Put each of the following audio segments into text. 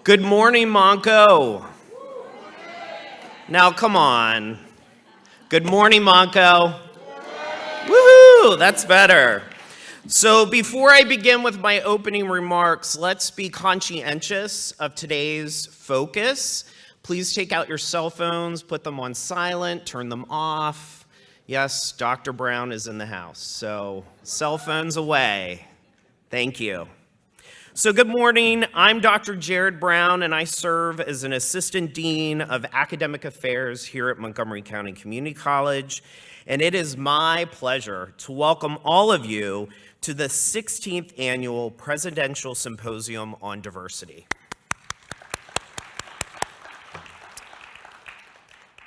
Good morning, Monco. Now, come on. Good morning, Monco. Woohoo, that's better. So before I begin with my opening remarks, let's be conscientious of today's focus. Please take out your cell phones, put them on silent, turn them off. Yes, Dr. Brown is in the house, so cell phones away. Thank you. So good morning, I'm Dr. Jared Brown, and I serve as an Assistant Dean of Academic Affairs here at Montgomery County Community College, and it is my pleasure to welcome all of you to the 16th Annual Presidential Symposium on Diversity.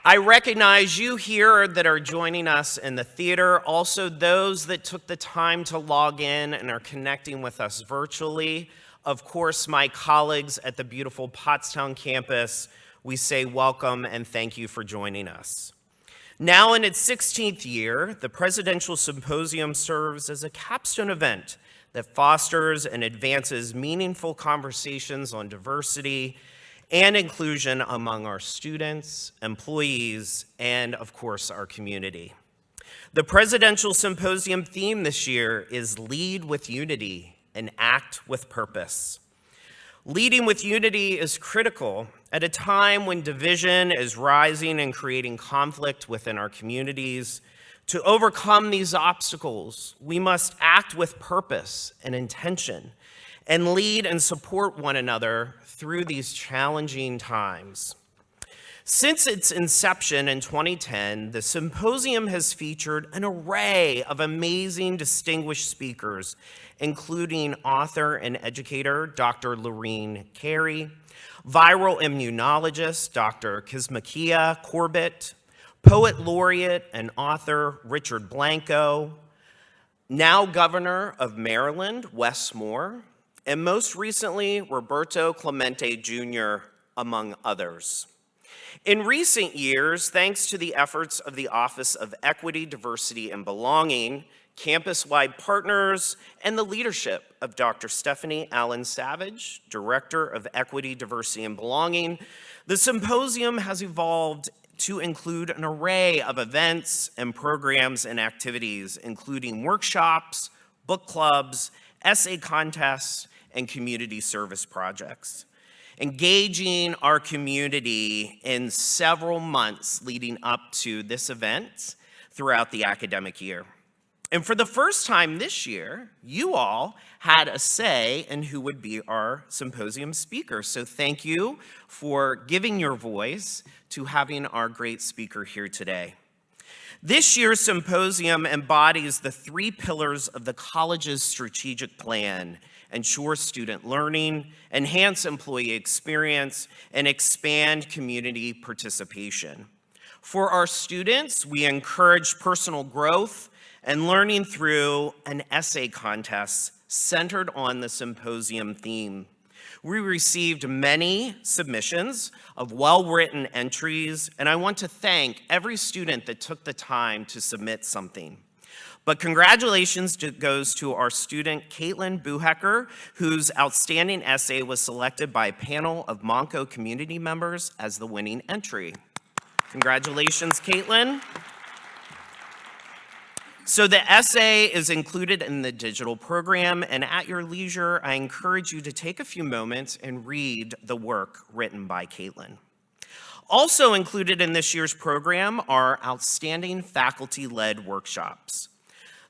I recognize you here that are joining us in the theater, also those that took the time to log in and are connecting with us virtually. Of course, my colleagues at the beautiful Pottstown campus, we say welcome and thank you for joining us. Now in its 16th year, the Presidential Symposium serves as a capstone event that fosters and advances meaningful conversations on diversity and inclusion among our students, employees, and of course, our community. The Presidential Symposium theme this year is Lead with Unity and Act with Purpose. Leading with unity is critical at a time when division is rising and creating conflict within our communities. To overcome these obstacles, we must act with purpose and intention and lead and support one another through these challenging times. Since its inception in 2010, the symposium has featured an array of amazing distinguished speakers, including author and educator Dr. Lorene Carey, viral immunologist Dr. Kismakia Corbett, poet laureate and author Richard Blanco, now Governor of Maryland, Wes Moore, and most recently, Roberto Clemente Jr., among others. In recent years, thanks to the efforts of the Office of Equity, Diversity, and Belonging, campus-wide partners, and the leadership of Dr. Stephanie Allen Savage, Director of Equity, Diversity, and Belonging, the symposium has evolved to include an array of events and programs and activities, including workshops, book clubs, essay contests, and community service projects, engaging our community in several months leading up to this event throughout the academic year. And for the first time this year, you all had a say in who would be our symposium speaker. So thank you for giving your voice to having our great speaker here today. This year's symposium embodies the three pillars of the college's strategic plan: ensure student learning, enhance employee experience, and expand community participation. For our students, we encourage personal growth and learning through an essay contest centered on the symposium theme. We received many submissions of well-written entries, and I want to thank every student that took the time to submit something. But congratulations goes to our student, Caitlin Buhecker, whose outstanding essay was selected by a panel of Monco community members as the winning entry. Congratulations, Caitlin. So the essay is included in the digital program, and at your leisure, I encourage you to take a few moments and read the work written by Caitlin. Also included in this year's program are outstanding faculty-led workshops.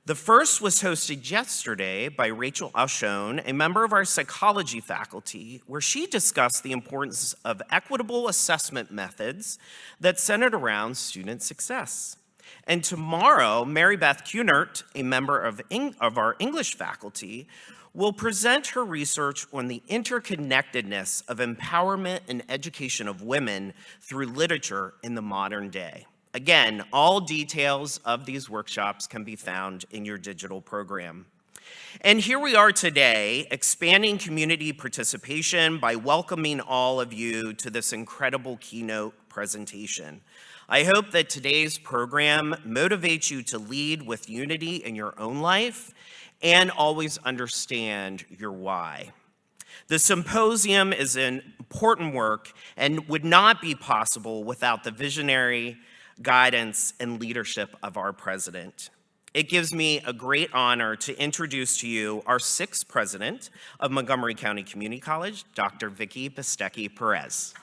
The first was hosted yesterday by Rachel Ushone, a member of our psychology faculty, where she discussed the importance of equitable assessment methods that centered around student success. And tomorrow, Mary Beth Cunert, a member of our English faculty, will present her research on the interconnectedness of empowerment and education of women through literature in the modern day. Again, all details of these workshops can be found in your digital program. And here we are today, expanding community participation by welcoming all of you to this incredible keynote presentation. I hope that today's program motivates you to lead with unity in your own life and always understand your why. The symposium is an important work and would not be possible without the visionary guidance and leadership of our president. It gives me a great honor to introduce to you our 6th president of Montgomery County Community College, Dr. Vicky Bistecki Perez.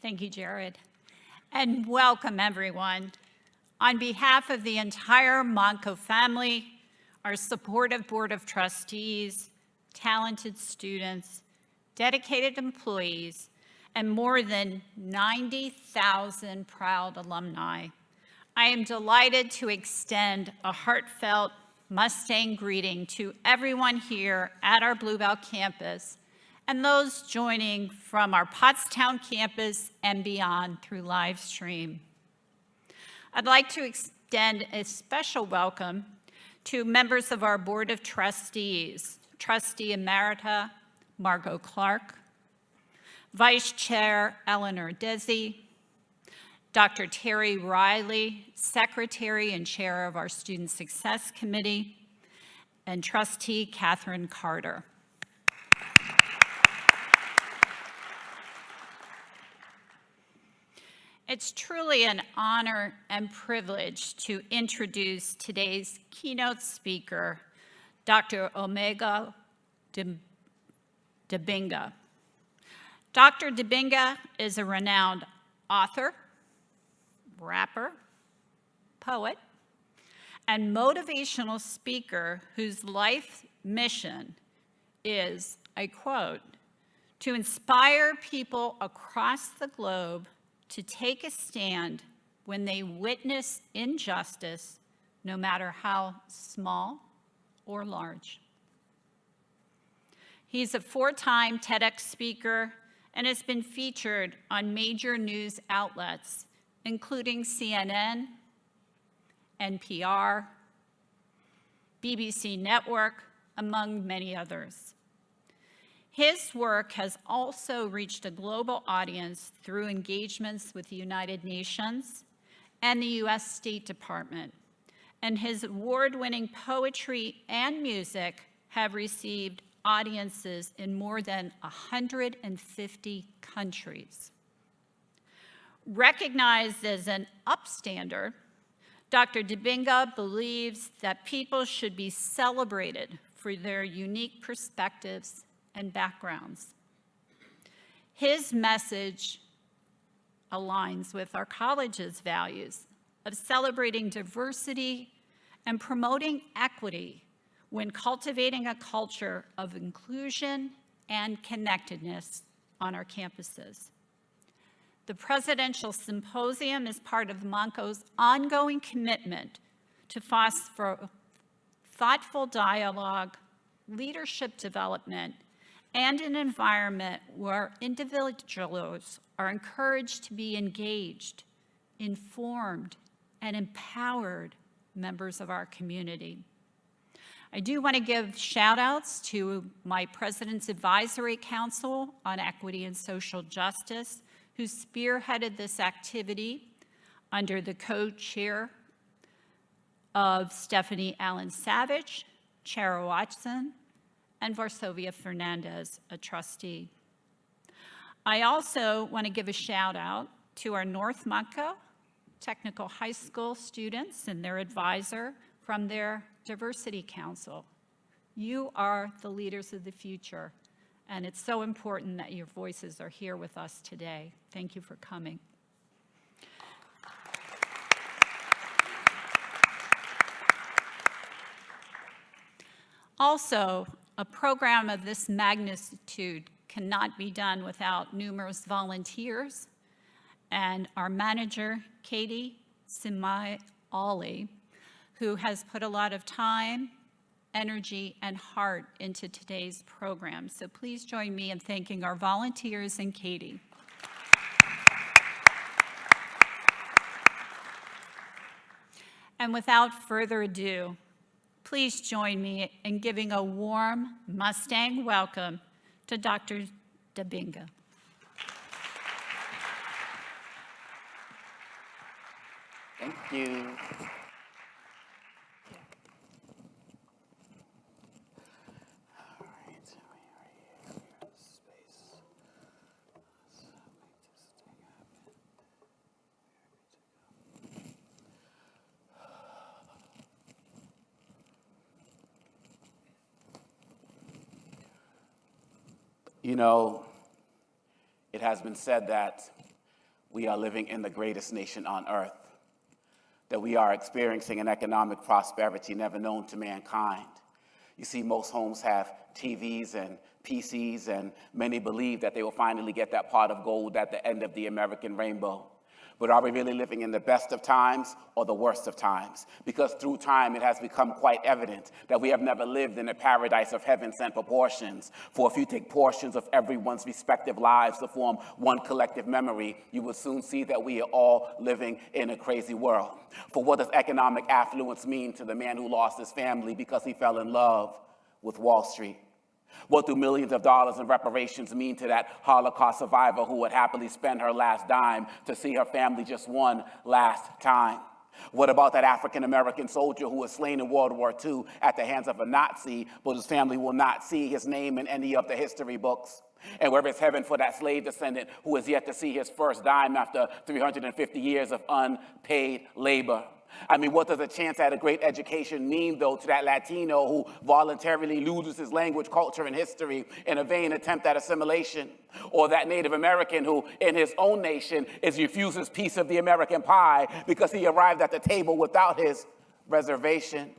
Thank you, Jared. And welcome, everyone. On behalf of the entire Monco family, our supportive Board of Trustees, talented students, dedicated employees, and more than 90,000 proud alumni, I am delighted to extend a heartfelt Mustang greeting to everyone here at our Bluebell campus and those joining from our Pottstown campus and beyond through live stream. I'd like to extend a special welcome to members of our Board of Trustees, Trustee Emerita Margot Clark, Vice Chair Eleanor Desi, Dr. Terry Riley, Secretary and Chair of our Student Success Committee, and Trustee Catherine Carter. It's truly an honor and privilege to introduce today's keynote speaker, Dr. Omekongo Dibinga. Dr. Dibinga is a renowned author, rapper, poet, and motivational speaker whose life mission is, I quote, to inspire people across the globe to take a stand when they witness injustice, no matter how small or large. He's a 4-time TEDx speaker and has been featured on major news outlets, including CNN, NPR, BBC Network, among many others. His work has also reached a global audience through engagements with the United Nations and the US State Department, and his award-winning poetry and music have received audiences in more than 150 countries. Recognized as an upstander, Dr. Dibinga believes that people should be celebrated for their unique perspectives and backgrounds. His message aligns with our college's values of celebrating diversity and promoting equity when cultivating a culture of inclusion and connectedness on our campuses. The Presidential Symposium is part of Monco's ongoing commitment to foster thoughtful dialogue, leadership development, and an environment where individuals are encouraged to be engaged, informed, and empowered members of our community. I do want to give shout outs to my President's Advisory Council on Equity and Social Justice, who spearheaded this activity under the co-chair of Stephanie Allen Savage, Chara Watson, and Varsovia Fernandez, a trustee. I also want to give a shout out to our North Monco Technical High School students and their advisor from their Diversity Council. You are the leaders of the future, and it's so important that your voices are here with us today. Thank you for coming. Also, a program of this magnitude cannot be done without numerous volunteers, and our manager, Katie Simai-Ali, who has put a lot of time, energy, and heart into today's program. So please join me in thanking our volunteers and Katie. And without further ado, please join me in giving a warm Mustang welcome to Dr. Dibinga. Thank you. You know, it has been said that we are living in the greatest nation on earth, that we are experiencing an economic prosperity never known to mankind. You see, most homes have TVs and PCs, and many believe that they will finally get that pot of gold at the end of the American rainbow. But are we really living in the best of times or the worst of times? Because through time, it has become quite evident that we have never lived in a paradise of heaven-sent proportions. For if you take portions of everyone's respective lives to form one collective memory, you will soon see that we are all living in a crazy world. For what does economic affluence mean to the man who lost his family because he fell in love with Wall Street? What do millions of dollars in reparations mean to that Holocaust survivor who would happily spend her last dime to see her family just one last time? What about that African-American soldier who was slain in World War II at the hands of a Nazi, but his family will not see his name in any of the history books? And where is heaven for that slave descendant who has yet to see his first dime after 350 years of unpaid labor? I mean, what does a chance at a great education mean, though, to that Latino who voluntarily loses his language, culture, and history in a vain attempt at assimilation? Or that Native American who, in his own nation, is refused his piece of the American pie because he arrived at the table without his reservation?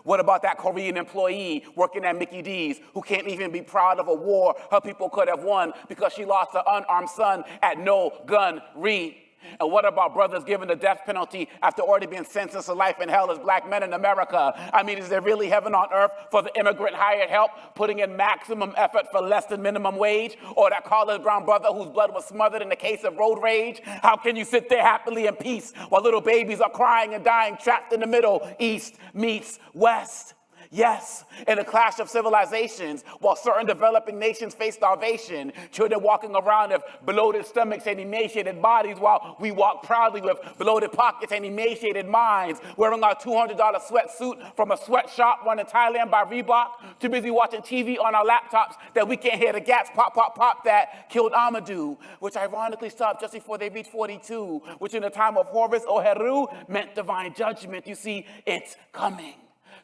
What about that Korean employee working at Mickey D's who can't even be proud of a war her people could have won because she lost her unarmed son at No Gun Read? And what about brothers given the death penalty after already being sentenced to life in hell as black men in America? I mean, is there really heaven on earth for the immigrant hired help putting in maximum effort for less than minimum wage? Or that college brown brother whose blood was smothered in the case of road rage? How can you sit there happily in peace while little babies are crying and dying trapped in the middle? East meets West. Yes, in a clash of civilizations, while certain developing nations face starvation, children walking around with bloated stomachs and emaciated bodies, while we walk proudly with bloated pockets and emaciated minds, wearing our $200 sweatsuit from a sweatshop run in Thailand by Reebok, too busy watching TV on our laptops that we can't hear the gats pop, pop, pop that killed Amadou, which ironically stopped just before they reached 42, which in the time of Horus or Heru meant divine judgment. You see, it's coming.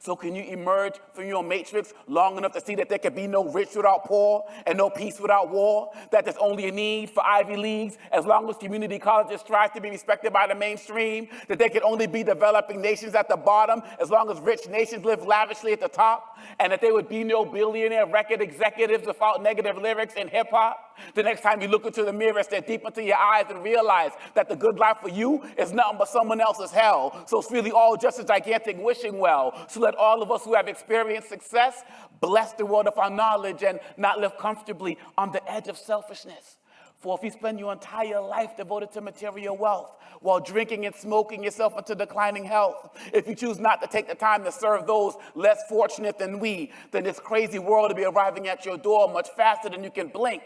So can you emerge from your matrix long enough to see that there can be no rich without poor and no peace without war? That there's only a need for Ivy Leagues as long as community colleges strive to be respected by the mainstream? That there can only be developing nations at the bottom as long as rich nations live lavishly at the top? And that there would be no billionaire record executives without negative lyrics in hip hop? The next time you look into the mirror, stare deep into your eyes and realize that the good life for you is nothing but someone else's hell. So it's really all just a gigantic wishing well. So let all of us who have experienced success bless the world of our knowledge and not live comfortably on the edge of selfishness. For if you spend your entire life devoted to material wealth while drinking and smoking yourself into declining health, if you choose not to take the time to serve those less fortunate than we, then this crazy world will be arriving at your door much faster than you can blink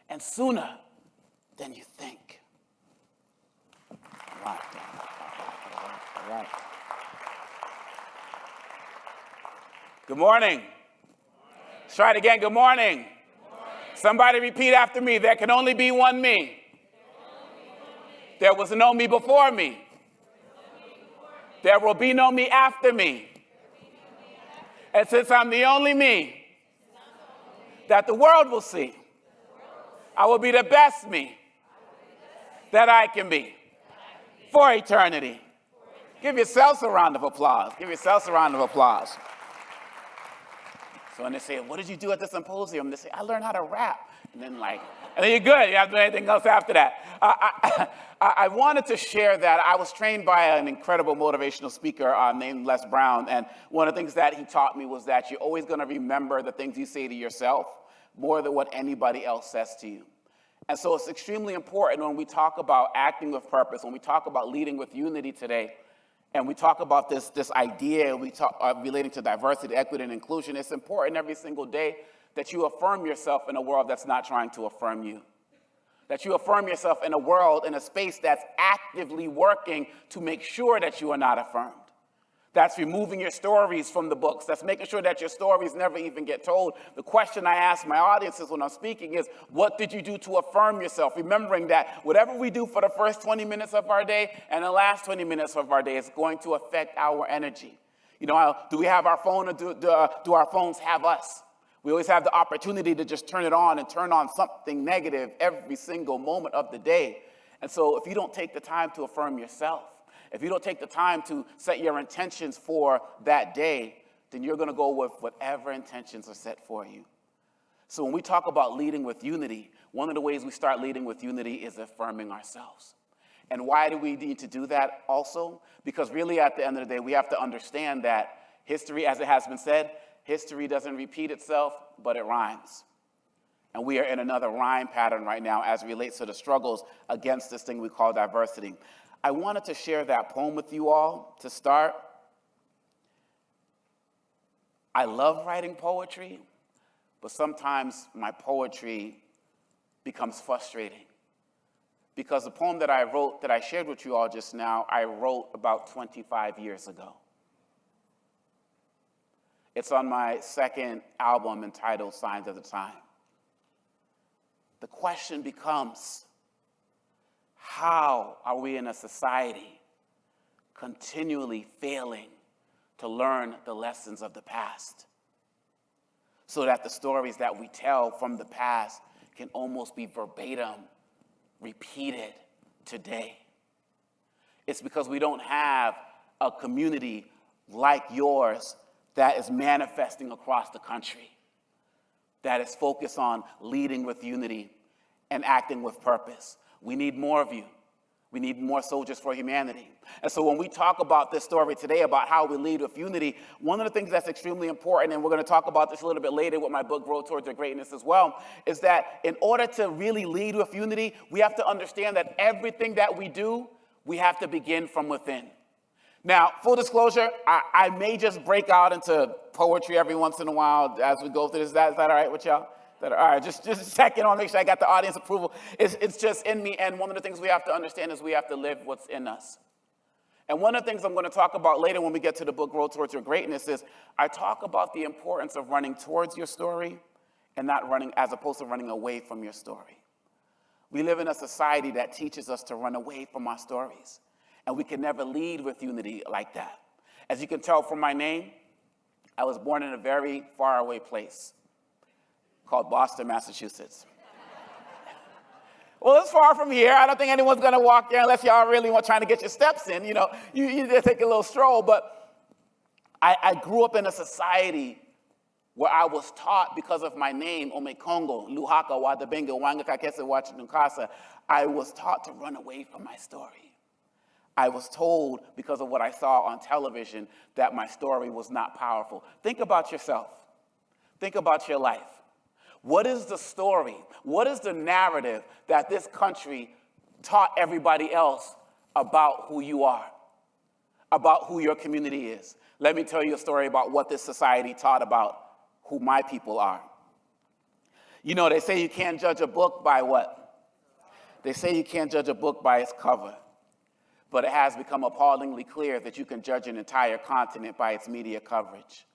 and sooner than you think. All right. Good morning. Let's try it again. Good morning. Good morning. Somebody repeat after me. There can only be one me. There was no me before me. There will be no me after me. And since I'm the only me that the world will see, I will be the best me that I can be for eternity. Give yourselves a round of applause. Give yourselves a round of applause. So when they say, what did you do at the symposium? They say, I learned how to rap. And then you're good. You have to do anything else after that. I wanted to share that. I was trained by an incredible motivational speaker named Les Brown. And one of the things that he taught me was that you're always going to remember the things you say to yourself more than what anybody else says to you. And so it's extremely important when we talk about acting with purpose, when we talk about leading with unity today, and we talk about this idea, we talk relating to diversity, equity, and inclusion. It's important every single day that you affirm yourself in a world that's not trying to affirm you. That you affirm yourself in a world, in a space that's actively working to make sure that you are not affirmed. That's removing your stories from the books. That's making sure that your stories never even get told. The question I ask my audiences when I'm speaking is, what did you do to affirm yourself? Remembering that whatever we do for the first 20 minutes of our day and the last 20 minutes of our day is going to affect our energy. You know, do we have our phone, or do our phones have us? We always have the opportunity to just turn it on and turn on something negative every single moment of the day. And so if you don't take the time to affirm yourself, if you don't take the time to set your intentions for that day, then you're going to go with whatever intentions are set for you. So when we talk about leading with unity, one of the ways we start leading with unity is affirming ourselves. And why do we need to do that also? Because really at the end of the day, we have to understand that history, as it has been said, history doesn't repeat itself, but it rhymes. And we are in another rhyme pattern right now as it relates to the struggles against this thing we call diversity. I wanted to share that poem with you all to start. I love writing poetry, but sometimes my poetry becomes frustrating. Because the poem that I wrote, that I shared with you all just now, I wrote about 25 years ago. It's on my second album entitled Signs of the Time. The question becomes, how are we in a society continually failing to learn the lessons of the past so that the stories that we tell from the past can almost be verbatim repeated today? It's because we don't have a community like yours that is manifesting across the country, that is focused on leading with unity and acting with purpose. We need more of you. We need more soldiers for humanity. And so when we talk about this story today about how we lead with unity, one of the things that's extremely important, and we're going to talk about this a little bit later with my book, Road Towards Your Greatness as well, is that in order to really lead with unity, we have to understand that everything that we do, we have to begin from within. Now, full disclosure, I may just break out into poetry every once in a while as we go through this. Is that all right with y'all? All right, just a second, I want to make sure I got the audience approval. It's just in me, and one of the things we have to understand is we have to live what's in us. And one of the things I'm going to talk about later when we get to the book, Road Towards Your Greatness, is I talk about the importance of running towards your story and not running, as opposed to running away from your story. We live in a society that teaches us to run away from our stories, and we can never lead with unity like that. As you can tell from my name, I was born in a very faraway place called Boston, Massachusetts. Well, it's far from here. I don't think anyone's going to walk there unless y'all really want trying to get your steps in. You know, you just take a little stroll. But I grew up in a society where I was taught, because of my name, Omekongo Dibinga, Wangakakese, I was taught to run away from my story. I was told, because of what I saw on television, that my story was not powerful. Think about yourself. Think about your life. What is the story? What is the narrative that this country taught everybody else about who you are, about who your community is? Let me tell you a story about what this society taught about who my people are. You know, they say you can't judge a book by what? They say you can't judge a book by its cover. But it has become appallingly clear that you can judge an entire continent by its media coverage.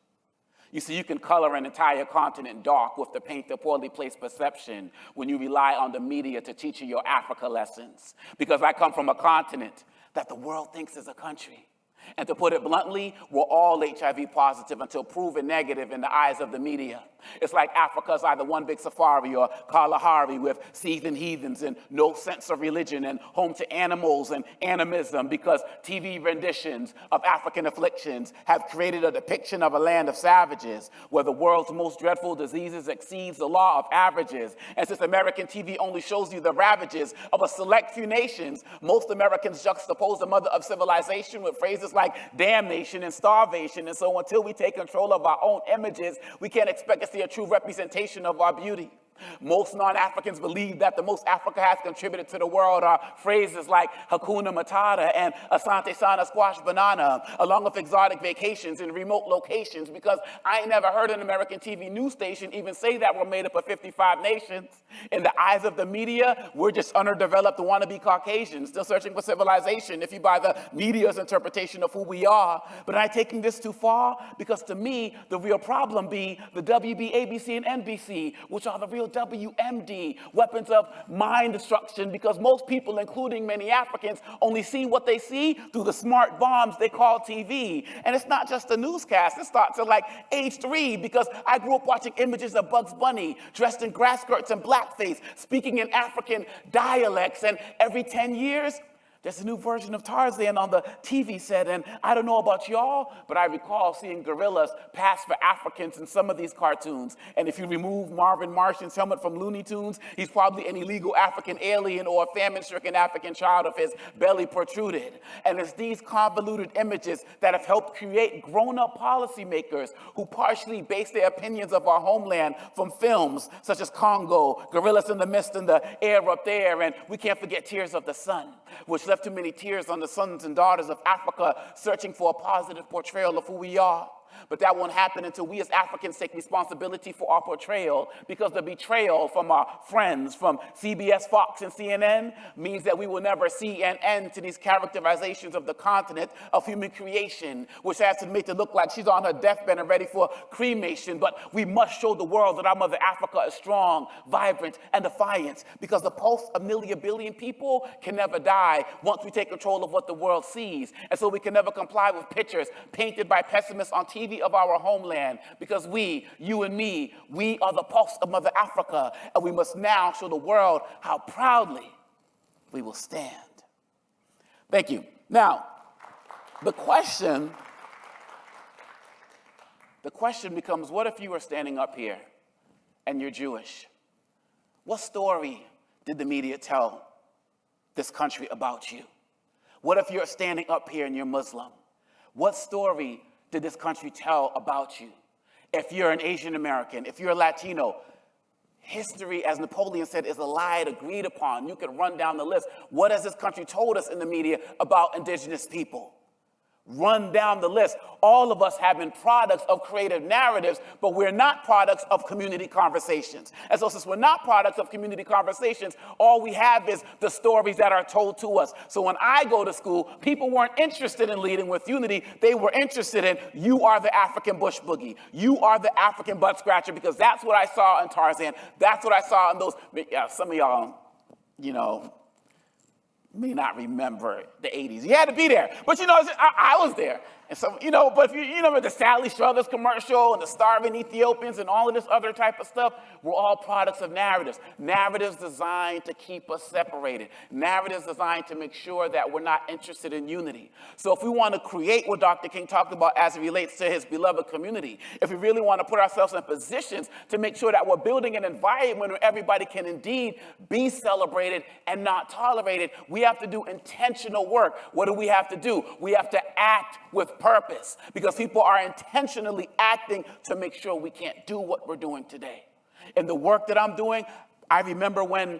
You see, you can color an entire continent dark with the paint the poorly placed perception when you rely on the media to teach you your Africa lessons. Because I come from a continent that the world thinks is a country. And to put it bluntly, we're all HIV positive until proven negative in the eyes of the media. It's like Africa's either one big safari or Kalahari with seasoned heathens and no sense of religion and home to animals and animism, because TV renditions of African afflictions have created a depiction of a land of savages where the world's most dreadful diseases exceeds the law of averages. And since American TV only shows you the ravages of a select few nations, most Americans juxtapose the mother of civilization with phrases like damnation and starvation. And so until we take control of our own images, we can't expect to see a true representation of our beauty. Most non-Africans believe that the most Africa has contributed to the world are phrases like Hakuna Matata and Asante Sana Squash Banana, along with exotic vacations in remote locations, because I ain't never heard an American TV news station even say that we're made up of 55 nations. In the eyes of the media, we're just underdeveloped wannabe Caucasians, still searching for civilization, if you buy the media's interpretation of who we are. But am I taking this too far? Because to me, the real problem be the WB, ABC, and NBC, which are the real WMD, weapons of mind destruction, because most people, including many Africans, only see what they see through the smart bombs they call TV. And it's not just a newscast. It starts at like age 3, because I grew up watching images of Bugs Bunny dressed in grass skirts and blackface, speaking in African dialects, and every 10 years, there's a new version of Tarzan on the TV set, and I don't know about y'all, but I recall seeing gorillas pass for Africans in some of these cartoons. And if you remove Marvin Martian's helmet from Looney Tunes, he's probably an illegal African alien or a famine-stricken African child of his belly protruded. And it's these convoluted images that have helped create grown-up policymakers who partially base their opinions of our homeland from films such as Congo, Gorillas in the Mist and the Air Up There, and we can't forget Tears of the Sun, which left too many tears on the sons and daughters of Africa searching for a positive portrayal of who we are. But that won't happen until we as Africans take responsibility for our portrayal, because the betrayal from our friends from CBS, Fox, and CNN means that we will never see an end to these characterizations of the continent of human creation, which has to make it look like she's on her deathbed and ready for cremation. But we must show the world that our mother Africa is strong, vibrant, and defiant, because the pulse of nearly 1 billion people can never die once we take control of what the world sees. And so we can never comply with pictures painted by pessimists on TV of our homeland, because we, you and me, we are the pulse of Mother Africa, and we must now show the world how proudly we will stand. Thank you. Now, the question becomes, what if you were standing up here and you're Jewish? What story did the media tell this country about you? What if you're standing up here and you're Muslim? What story did this country tell about you? If you're an Asian American, if you're a Latino, history, as Napoleon said, is a lie agreed upon. You could run down the list. What has this country told us in the media about indigenous people? Run down the list. All of us have been products of creative narratives, but we're not products of community conversations. And so since we're not products of community conversations, all we have is the stories that are told to us. So when I go to school, people weren't interested in leading with unity. They were interested in, you are the African bush boogie. You are the African butt scratcher, because that's what I saw in Tarzan. That's what I saw in those, some of y'all, may not remember the 80s. You had to be there. But I was there. And so, but if you remember the Sally Struthers commercial and the starving Ethiopians and all of this other type of stuff, we're all products of narratives. Narratives designed to keep us separated. Narratives designed to make sure that we're not interested in unity. So if we want to create what Dr. King talked about as it relates to his beloved community, if we really want to put ourselves in positions to make sure that we're building an environment where everybody can indeed be celebrated and not tolerated, we have to do intentional work. What do we have to do? We have to act with purpose, because people are intentionally acting to make sure we can't do what we're doing today. In the work that I'm doing, I remember when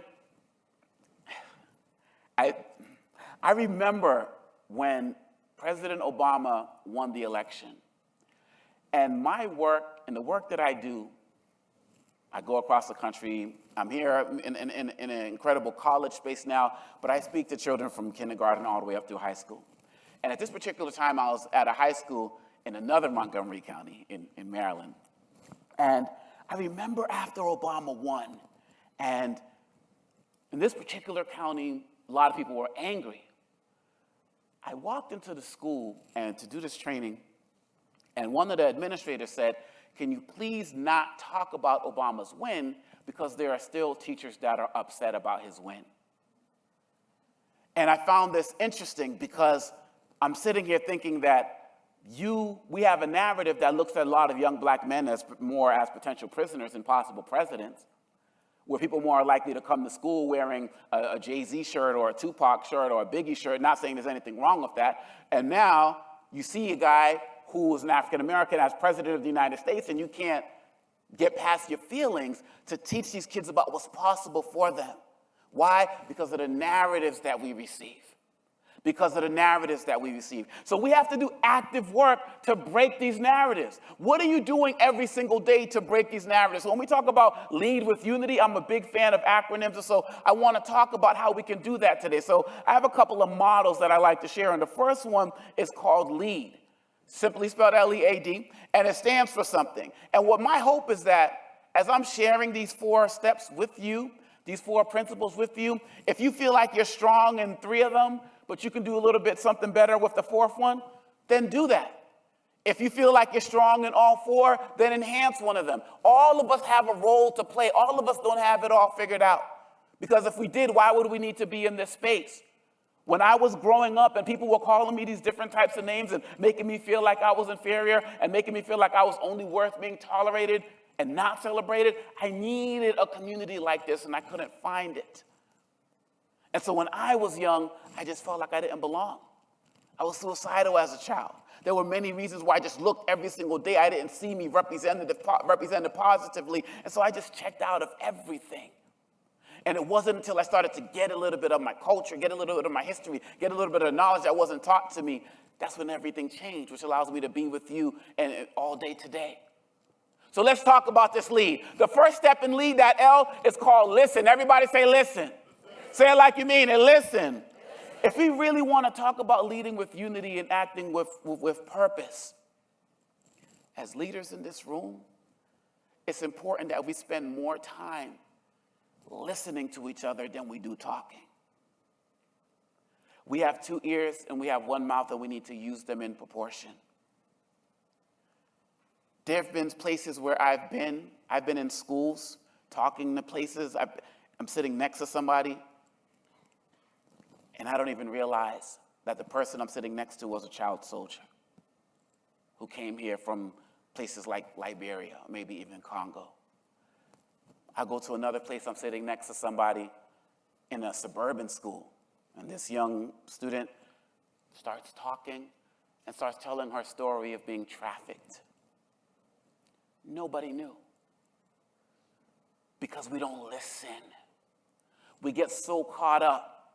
President Obama won the election. And my work and the work that I do, I go across the country. I'm here in an incredible college space now, but I speak to children from kindergarten all the way up through high school. And at this particular time, I was at a high school in another Montgomery County in Maryland. And I remember after Obama won, and in this particular county, a lot of people were angry. I walked into the school and to do this training, and one of the administrators said, "Can you please not talk about Obama's win, because there are still teachers that are upset about his win." And I found this interesting, because I'm sitting here thinking that we have a narrative that looks at a lot of young black men as potential prisoners and possible presidents, where people are more likely to come to school wearing a Jay-Z shirt or a Tupac shirt or a Biggie shirt, not saying there's anything wrong with that. And now you see a guy who is an African American as president of the United States, and you can't get past your feelings to teach these kids about what's possible for them. Why? Because of the narratives that we receive. Because of the narratives that we receive. So we have to do active work to break these narratives. What are you doing every single day to break these narratives? So when we talk about lead with unity, I'm a big fan of acronyms, and so I want to talk about how we can do that today. So I have a couple of models that I like to share, and the first one is called LEAD, simply spelled L-E-A-D, and it stands for something. And what my hope is that as I'm sharing these 4 steps with you, these 4 principles with you, if you feel like you're strong in 3 of them, but you can do a little bit something better with the 4th one, then do that. If you feel like you're strong in all 4, then enhance one of them. All of us have a role to play. All of us don't have it all figured out. Because if we did, why would we need to be in this space? When I was growing up and people were calling me these different types of names and making me feel like I was inferior and making me feel like I was only worth being tolerated and not celebrated, I needed a community like this and I couldn't find it. And so when I was young, I just felt like I didn't belong. I was suicidal as a child. There were many reasons why I just looked every single day. I didn't see me represented positively. And so I just checked out of everything. And it wasn't until I started to get a little bit of my culture, get a little bit of my history, get a little bit of knowledge that wasn't taught to me, that's when everything changed, which allows me to be with you and all day today. So let's talk about this lead. The first step in lead, that L, is called listen. Everybody say listen. Say it like you mean it. Listen. If we really want to talk about leading with unity and acting with purpose, as leaders in this room, it's important that we spend more time listening to each other than we do talking. We have 2 ears and we have 1 mouth, and we need to use them in proportion. There have been places where I've been in schools, talking to places. I'm sitting next to somebody, and I don't even realize that the person I'm sitting next to was a child soldier who came here from places like Liberia, maybe even Congo. I go to another place, I'm sitting next to somebody in a suburban school, and this young student starts talking and starts telling her story of being trafficked. Nobody knew, because we don't listen. We get so caught up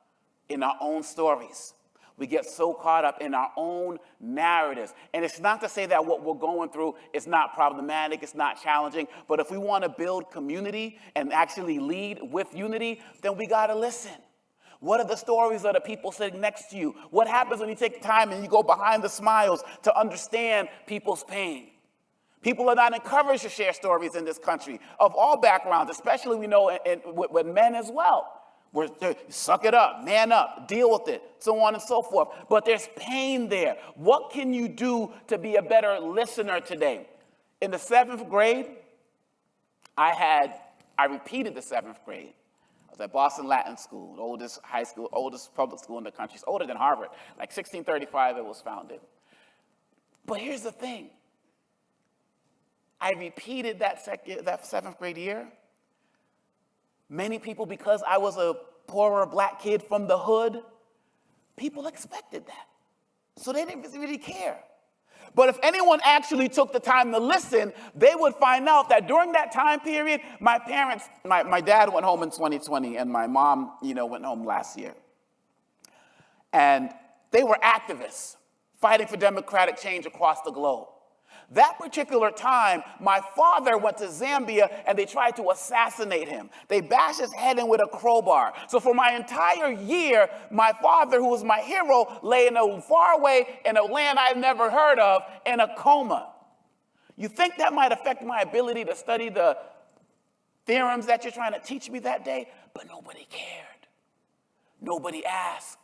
in our own stories. We get so caught up in our own narratives. And it's not to say that what we're going through is not problematic, it's not challenging, but if we want to build community and actually lead with unity, then we got to listen. What are the stories of the people sitting next to you? What happens when you take time and you go behind the smiles to understand people's pain? People are not encouraged to share stories in this country of all backgrounds, especially we know with men as well. Where suck it up, man up, deal with it, so on and so forth. But there's pain there. What can you do to be a better listener today? In the 7th grade, I repeated the 7th grade. I was at Boston Latin School, the oldest high school, oldest public school in the country. It's older than Harvard. Like 1635 it was founded. But here's the thing. I repeated that 7th grade year. Many people, because I was a poorer black kid from the hood, people expected that. So they didn't really care. But if anyone actually took the time to listen, they would find out that during that time period, my parents, my dad went home in 2020, and my mom, went home last year. And they were activists fighting for democratic change across the globe. That particular time, my father went to Zambia and they tried to assassinate him. They bashed his head in with a crowbar. So for my entire year, my father, who was my hero, lay in a far away in a land I've never heard of in a coma. You think that might affect my ability to study the theorems that you're trying to teach me that day? But nobody cared. Nobody asked.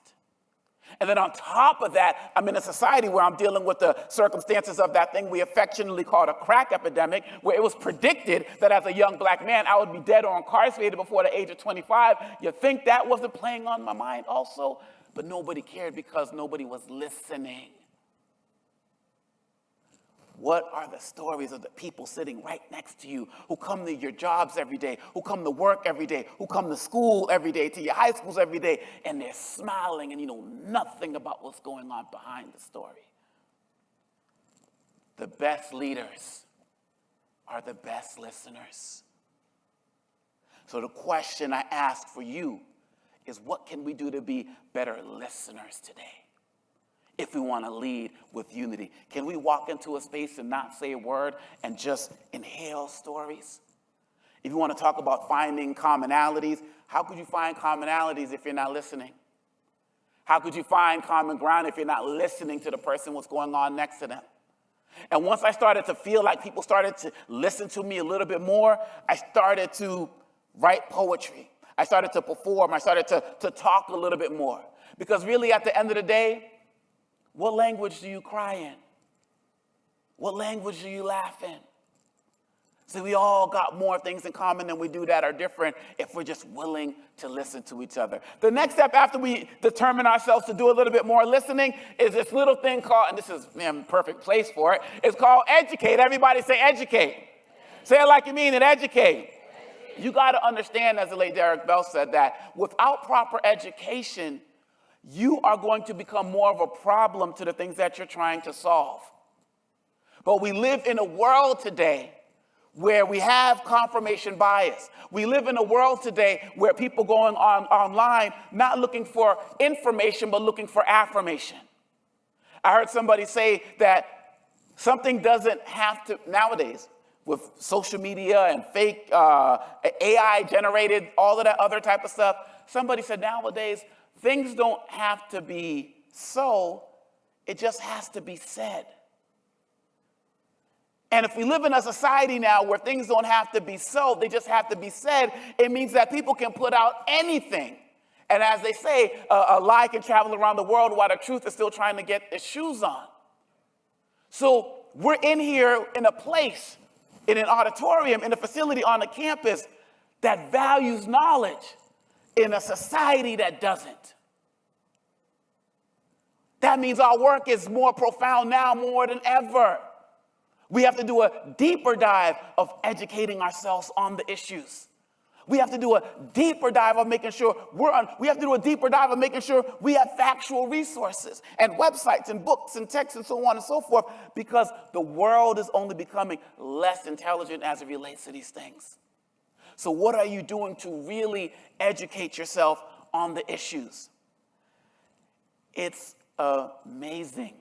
And then on top of that, I'm in a society where I'm dealing with the circumstances of that thing we affectionately called a crack epidemic, where it was predicted that as a young black man, I would be dead or incarcerated before the age of 25. You think that wasn't playing on my mind also? But nobody cared because nobody was listening. What are the stories of the people sitting right next to you who come to your jobs every day, who come to work every day, who come to school every day, to your high schools every day, and they're smiling and you know nothing about what's going on behind the story? The best leaders are the best listeners. So the question I ask for you is, what can we do to be better listeners today? If we want to lead with unity, can we walk into a space and not say a word and just inhale stories? If you want to talk about finding commonalities, how could you find commonalities if you're not listening? How could you find common ground if you're not listening to the person what's going on next to them? And once I started to feel like people started to listen to me a little bit more, I started to write poetry. I started to perform. I started to talk a little bit more. Because really, at the end of the day, what language do you cry in? What language do you laugh in? So we all got more things in common than we do that are different if we're just willing to listen to each other. The next step after we determine ourselves to do a little bit more listening is this little thing called, and this is the perfect place for it, it's called educate. Everybody say educate. Say it like you mean it, educate. You got to understand, as the late Derek Bell said, that without proper education, you are going to become more of a problem to the things that you're trying to solve. But we live in a world today where we have confirmation bias. We live in a world today where people going online, not looking for information, but looking for affirmation. I heard somebody say that something doesn't have to, nowadays, with social media and fake AI generated, all of that other type of stuff, somebody said nowadays, things don't have to be so, it just has to be said. And if we live in a society now where things don't have to be so, they just have to be said, it means that people can put out anything. And as they say, a lie can travel around the world while the truth is still trying to get its shoes on. So we're in here in a place, in an auditorium, in a facility on a campus that values knowledge in a society that doesn't. That means our work is more profound now more than ever. We have to do a deeper dive of educating ourselves on the issues. We have to do a deeper dive of making sure we have to do a deeper dive of making sure we have factual resources and websites and books and texts and so on and so forth, because the world is only becoming less intelligent as it relates to these things. So what are you doing to really educate yourself on the issues? It's amazing.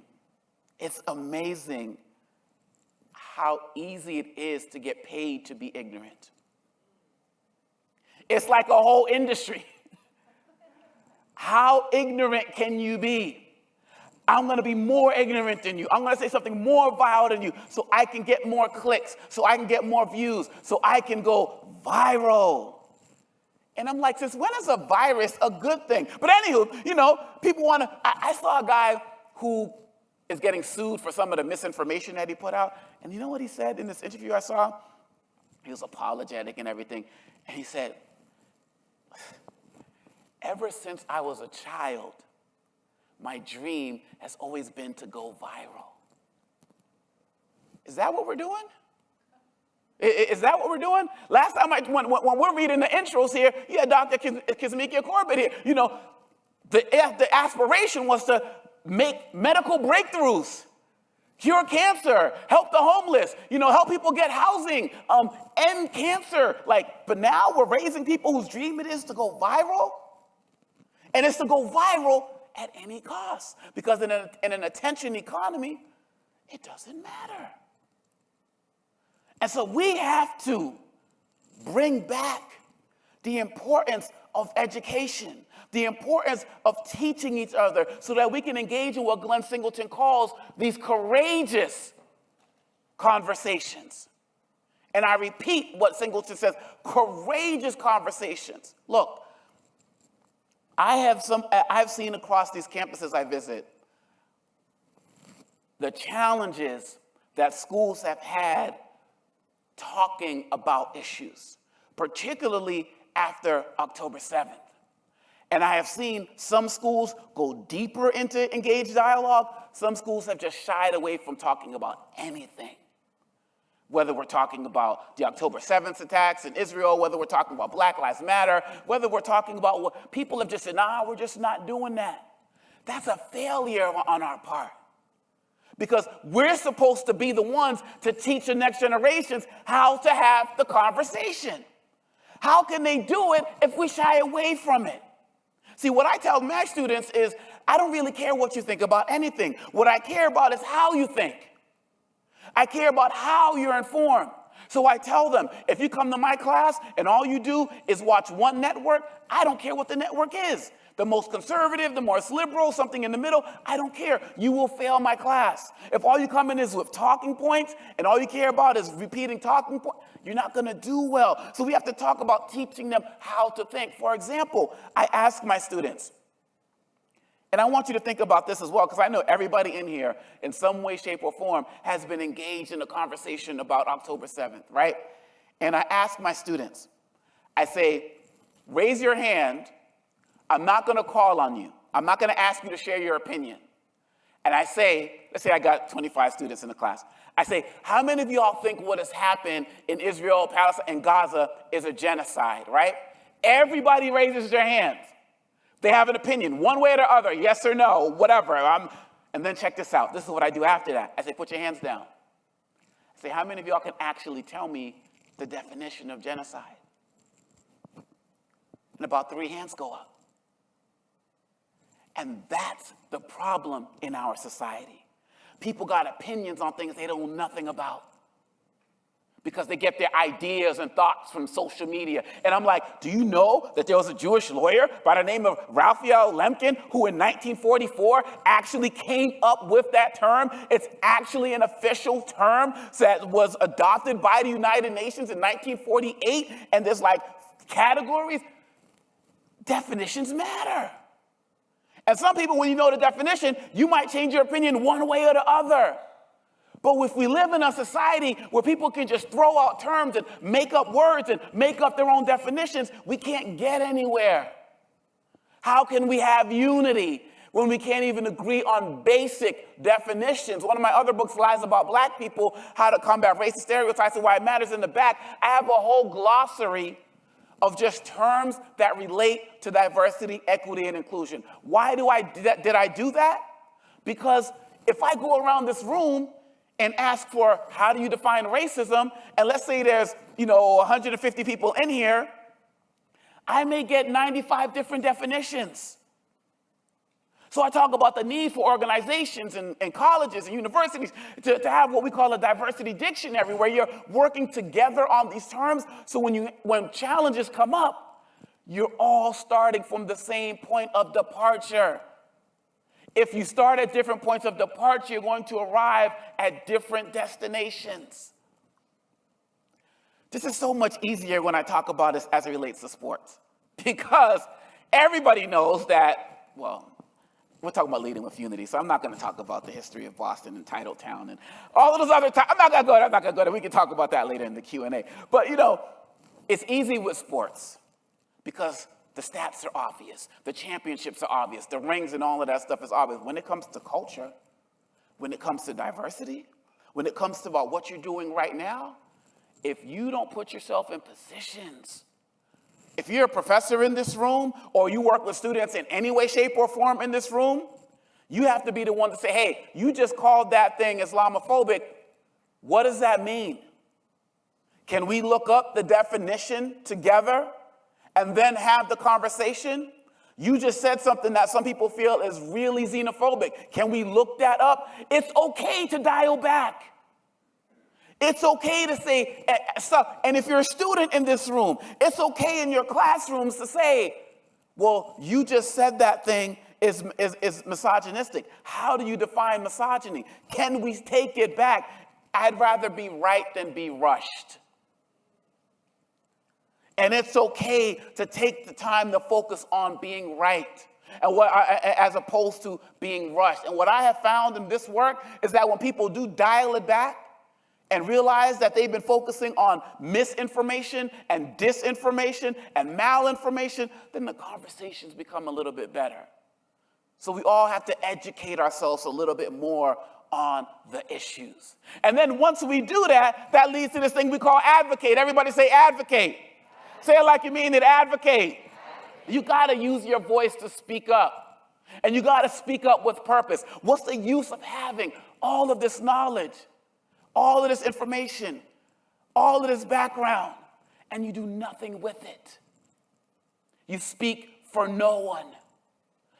It's amazing how easy it is to get paid to be ignorant. It's like a whole industry. How ignorant can you be? I'm going to be more ignorant than you. I'm going to say something more vile than you so I can get more clicks, so I can get more views, so I can go viral. And I'm like, since when is a virus a good thing? But anywho, people want to, I saw a guy who is getting sued for some of the misinformation that he put out. And you know what he said in this interview I saw? He was apologetic and everything. And he said, ever since I was a child, my dream has always been to go viral. Is that what we're doing? Is that what we're doing? Last time, when we're reading the intros here, you had Dr. Kizmekia Corbett here. The aspiration was to make medical breakthroughs, cure cancer, help the homeless, help people get housing, end cancer. But now we're raising people whose dream it is to go viral. And it's to go viral at any cost. Because in an attention economy, it doesn't matter. And so we have to bring back the importance of education, the importance of teaching each other so that we can engage in what Glenn Singleton calls these courageous conversations. And I repeat what Singleton says, courageous conversations. Look, I've seen across these campuses I visit the challenges that schools have had talking about issues, particularly after October 7th. And I have seen some schools go deeper into engaged dialogue. Some schools have just shied away from talking about anything. Whether we're talking about the October 7th attacks in Israel, whether we're talking about Black Lives Matter, whether we're talking about what people have just said, we're just not doing that. That's a failure on our part. because we're supposed to be the ones to teach the next generations how to have the conversation. How can they do it if we shy away from it? See, what I tell my students is, I don't really care what you think about anything. What I care about is how you think. I care about how you're informed. So I tell them, if you come to my class and all you do is watch one network, I don't care what the network is. The most conservative, the most liberal, something in the middle, I don't care. You will fail my class. If all you come in is with talking points and all you care about is repeating talking points, you're not going to do well. So we have to talk about teaching them how to think. For example, I ask my students, and I want you to think about this as well, because I know everybody in here, in some way, shape, or form, has been engaged in a conversation about October 7th, right? And I ask my students, I say, raise your hand. I'm not going to call on you. I'm not going to ask you to share your opinion. And I say, let's say I got 25 students in the class. I say, how many of y'all think what has happened in Israel, Palestine, and Gaza is a genocide, right? Everybody raises their hands. They have an opinion, one way or the other, yes or no, whatever. And then check this out. This is what I do after that. I say, put your hands down. I say, how many of y'all can actually tell me the definition of genocide? And about 3 hands go up. And that's the problem in our society. People got opinions on things they don't know nothing about because they get their ideas and thoughts from social media. And I'm like, do you know that there was a Jewish lawyer by the name of Raphael Lemkin who in 1944 actually came up with that term? It's actually an official term that was adopted by the United Nations in 1948. And there's like categories. Definitions matter. And some people, when you know the definition, you might change your opinion one way or the other. But if we live in a society where people can just throw out terms and make up words and make up their own definitions, we can't get anywhere. How can we have unity when we can't even agree on basic definitions? One of my other books, Lies About Black People, How to Combat Racist Stereotypes and Why It Matters, in the back, I have a whole glossary of just terms that relate to diversity, equity, and inclusion. Why did I do that? Because if I go around this room and ask for how do you define racism, and let's say there's 150 people in here, I may get 95 different definitions. So I talk about the need for organizations and colleges and universities to have what we call a diversity dictionary, where you're working together on these terms. So when challenges come up, you're all starting from the same point of departure. If you start at different points of departure, you're going to arrive at different destinations. This is so much easier when I talk about this as it relates to sports, because everybody knows that, well, we're talking about leading with unity, so I'm not going to talk about the history of Boston and Titletown and all of those other I'm not going to go there. We can talk about that later in the Q&A. But, it's easy with sports because the stats are obvious. The championships are obvious. The rings and all of that stuff is obvious. When it comes to culture, when it comes to diversity, when it comes to about what you're doing right now, if you don't put yourself in positions, if you're a professor in this room or you work with students in any way, shape, or form in this room, you have to be the one to say, hey, you just called that thing Islamophobic. What does that mean? Can we look up the definition together and then have the conversation? You just said something that some people feel is really xenophobic. Can we look that up? It's okay to dial back. It's okay to say stuff. And if you're a student in this room, it's okay in your classrooms to say, well, you just said that thing is misogynistic. How do you define misogyny? Can we take it back? I'd rather be right than be rushed. And it's okay to take the time to focus on being right, and as opposed to being rushed. And what I have found in this work is that when people do dial it back and realize that they've been focusing on misinformation and disinformation and malinformation, then the conversations become a little bit better. So we all have to educate ourselves a little bit more on the issues. And then once we do that, that leads to this thing we call advocate. Everybody say advocate. Say it like you mean it, advocate. You got to use your voice to speak up. And you got to speak up with purpose. What's the use of having all of this knowledge, all of this information, all of this background, and you do nothing with it? You speak for no one.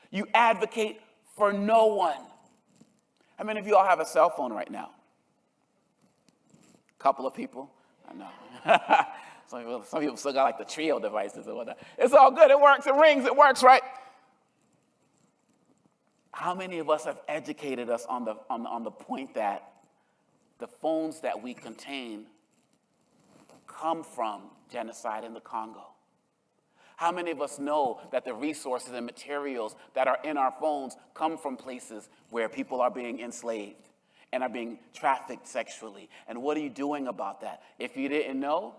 You advocate for no one. How many of you all have a cell phone right now? A couple of people? I know. Some people still got like the trio devices or whatnot. It's all good. It works. It rings. It works, right? How many of us have educated us on the point that the phones that we contain come from genocide in the Congo? How many of us know that the resources and materials that are in our phones come from places where people are being enslaved and are being trafficked sexually? And what are you doing about that? If you didn't know,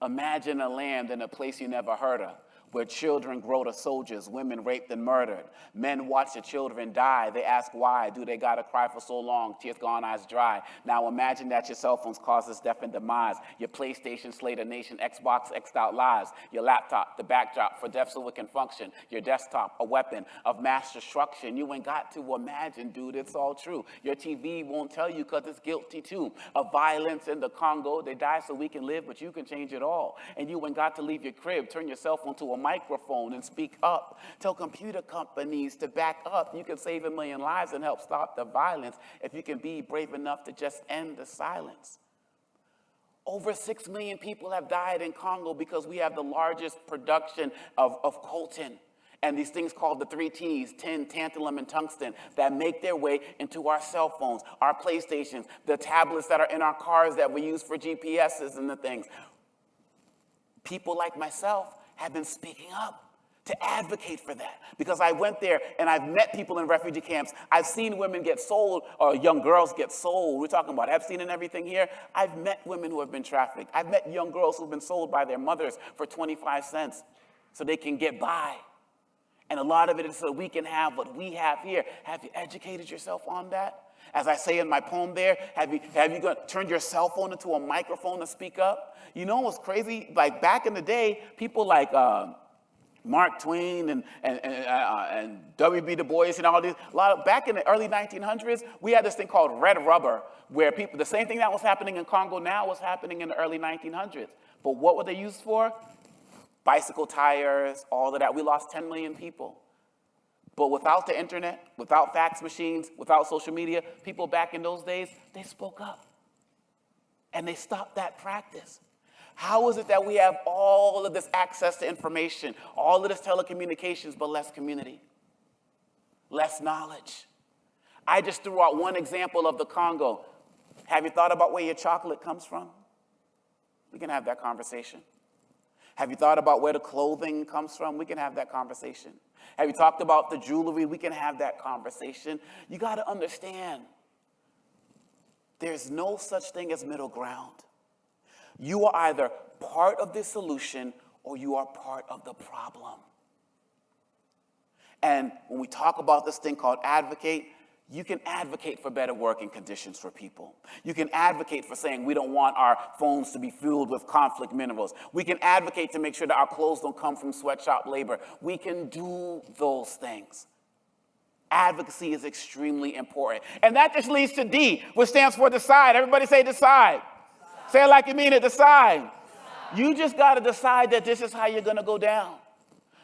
imagine a land in a place you never heard of, where children grow to soldiers, women raped and murdered, men watch the children die. They ask why. Do they gotta cry for so long? Tears gone, eyes dry. Now imagine that your cell phones causes death and demise. Your PlayStation slayed a nation, Xbox X'd out lives. Your laptop, the backdrop for death so it can function. Your desktop, a weapon of mass destruction. You ain't got to imagine, dude, it's all true. Your TV won't tell you because it's guilty too. Of violence in the Congo, they die so we can live, but you can change it all. And you ain't got to leave your crib, turn your cell phone to a microphone and speak up. Tell computer companies to back up. You can save 1 million lives and help stop the violence if you can be brave enough to just end the silence. Over 6 million people have died in Congo because we have the largest production of coltan and these things called the 3 T's, tin, tantalum, and tungsten, that make their way into our cell phones, our PlayStations, the tablets that are in our cars that we use for GPSs and the things. People like myself have been speaking up to advocate for that, because I went there and I've met people in refugee camps. I've seen women get sold, or young girls get sold. We're talking about Epstein and everything here. I've met women who have been trafficked. I've met young girls who've been sold by their mothers for 25 cents so they can get by. And a lot of it is so we can have what we have here. Have you educated yourself on that? As I say in my poem there, have you turned your cell phone into a microphone to speak up? You know what's crazy? Like back in the day, people like Mark Twain and W.B. Du Bois and all these, back in the early 1900s, we had this thing called red rubber, where people, the same thing that was happening in Congo now was happening in the early 1900s. But what were they used for? Bicycle tires, all of that. We lost 10 million people. But without the internet, without fax machines, without social media, people back in those days, they spoke up. And they stopped that practice. How is it that we have all of this access to information, all of this telecommunications, but less community, less knowledge? I just threw out one example of the Congo. Have you thought about where your chocolate comes from? We can have that conversation. Have you thought about where the clothing comes from? We can have that conversation. Have you talked about the jewelry? We can have that conversation. You got to understand, there's no such thing as middle ground. You are either part of the solution or you are part of the problem. And when we talk about this thing called advocate, you can advocate for better working conditions for people. You can advocate for saying we don't want our phones to be fueled with conflict minerals. We can advocate to make sure that our clothes don't come from sweatshop labor. We can do those things. Advocacy is extremely important. And that just leads to D, which stands for decide. Everybody say decide. Say it like you mean it, decide. You just got to decide that this is how you're going to go down.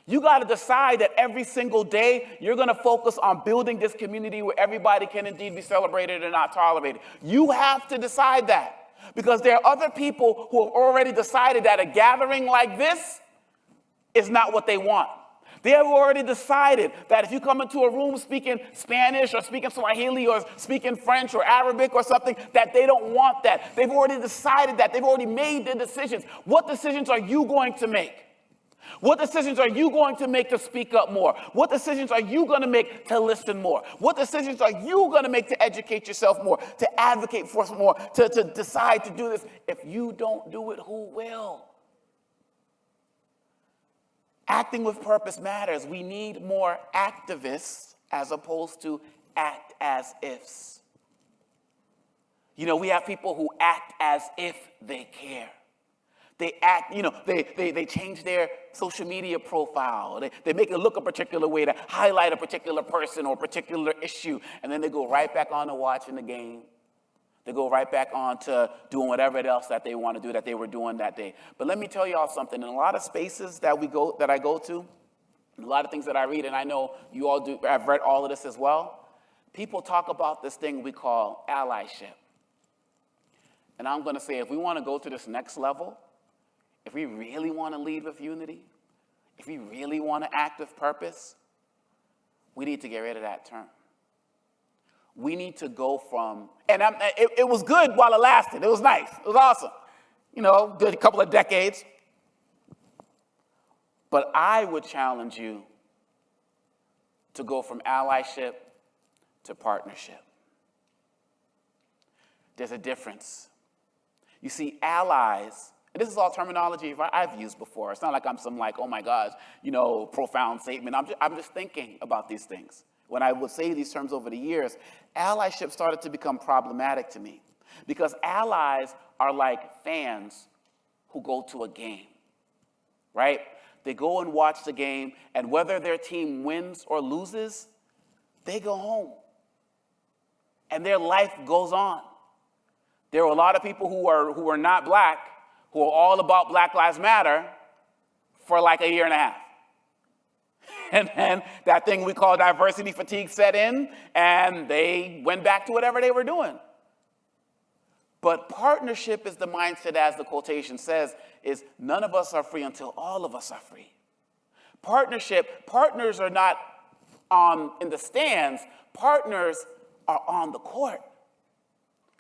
You got to decide that every single day you're going to focus on building this community where everybody can indeed be celebrated and not tolerated. You have to decide that, because there are other people who have already decided that a gathering like this is not what they want. They have already decided that if you come into a room speaking Spanish or speaking Swahili or speaking French or Arabic or something, that they don't want that. They've already decided that. They've already made their decisions. What decisions are you going to make? What decisions are you going to make to speak up more? What decisions are you going to make to listen more? What decisions are you going to make to educate yourself more, to advocate for more, to decide to do this? If you don't do it, who will? Acting with purpose matters. We need more activists as opposed to act as ifs. You know, we have people who act as if they care. They act, they change their social media profile. They make it look a particular way to highlight a particular person or a particular issue. And then they go right back on to watching the game. They go right back on to doing whatever else that they want to do that they were doing that day. But let me tell y'all something. In a lot of spaces that I go to, a lot of things that I read, and I know you all do, I've read all of this as well, people talk about this thing we call allyship. And I'm going to say, if we want to go to this next level, if we really want to lead with unity, if we really want to act with purpose, we need to get rid of that term. We need to go from, and it was good while it lasted. It was nice. It was awesome. Good a couple of decades. But I would challenge you to go from allyship to partnership. There's a difference. You see, allies, and this is all terminology I've used before. It's not like I'm some oh my gosh, profound statement. I'm just thinking about these things. When I would say these terms over the years, allyship started to become problematic to me because allies are like fans who go to a game, right? They go and watch the game, and whether their team wins or loses, they go home. And their life goes on. There are a lot of people who are not black, who are all about Black Lives Matter for a year and a half. And then that thing we call diversity fatigue set in, and they went back to whatever they were doing. But partnership is the mindset, as the quotation says, is none of us are free until all of us are free. Partners are not in the stands. Partners are on the court.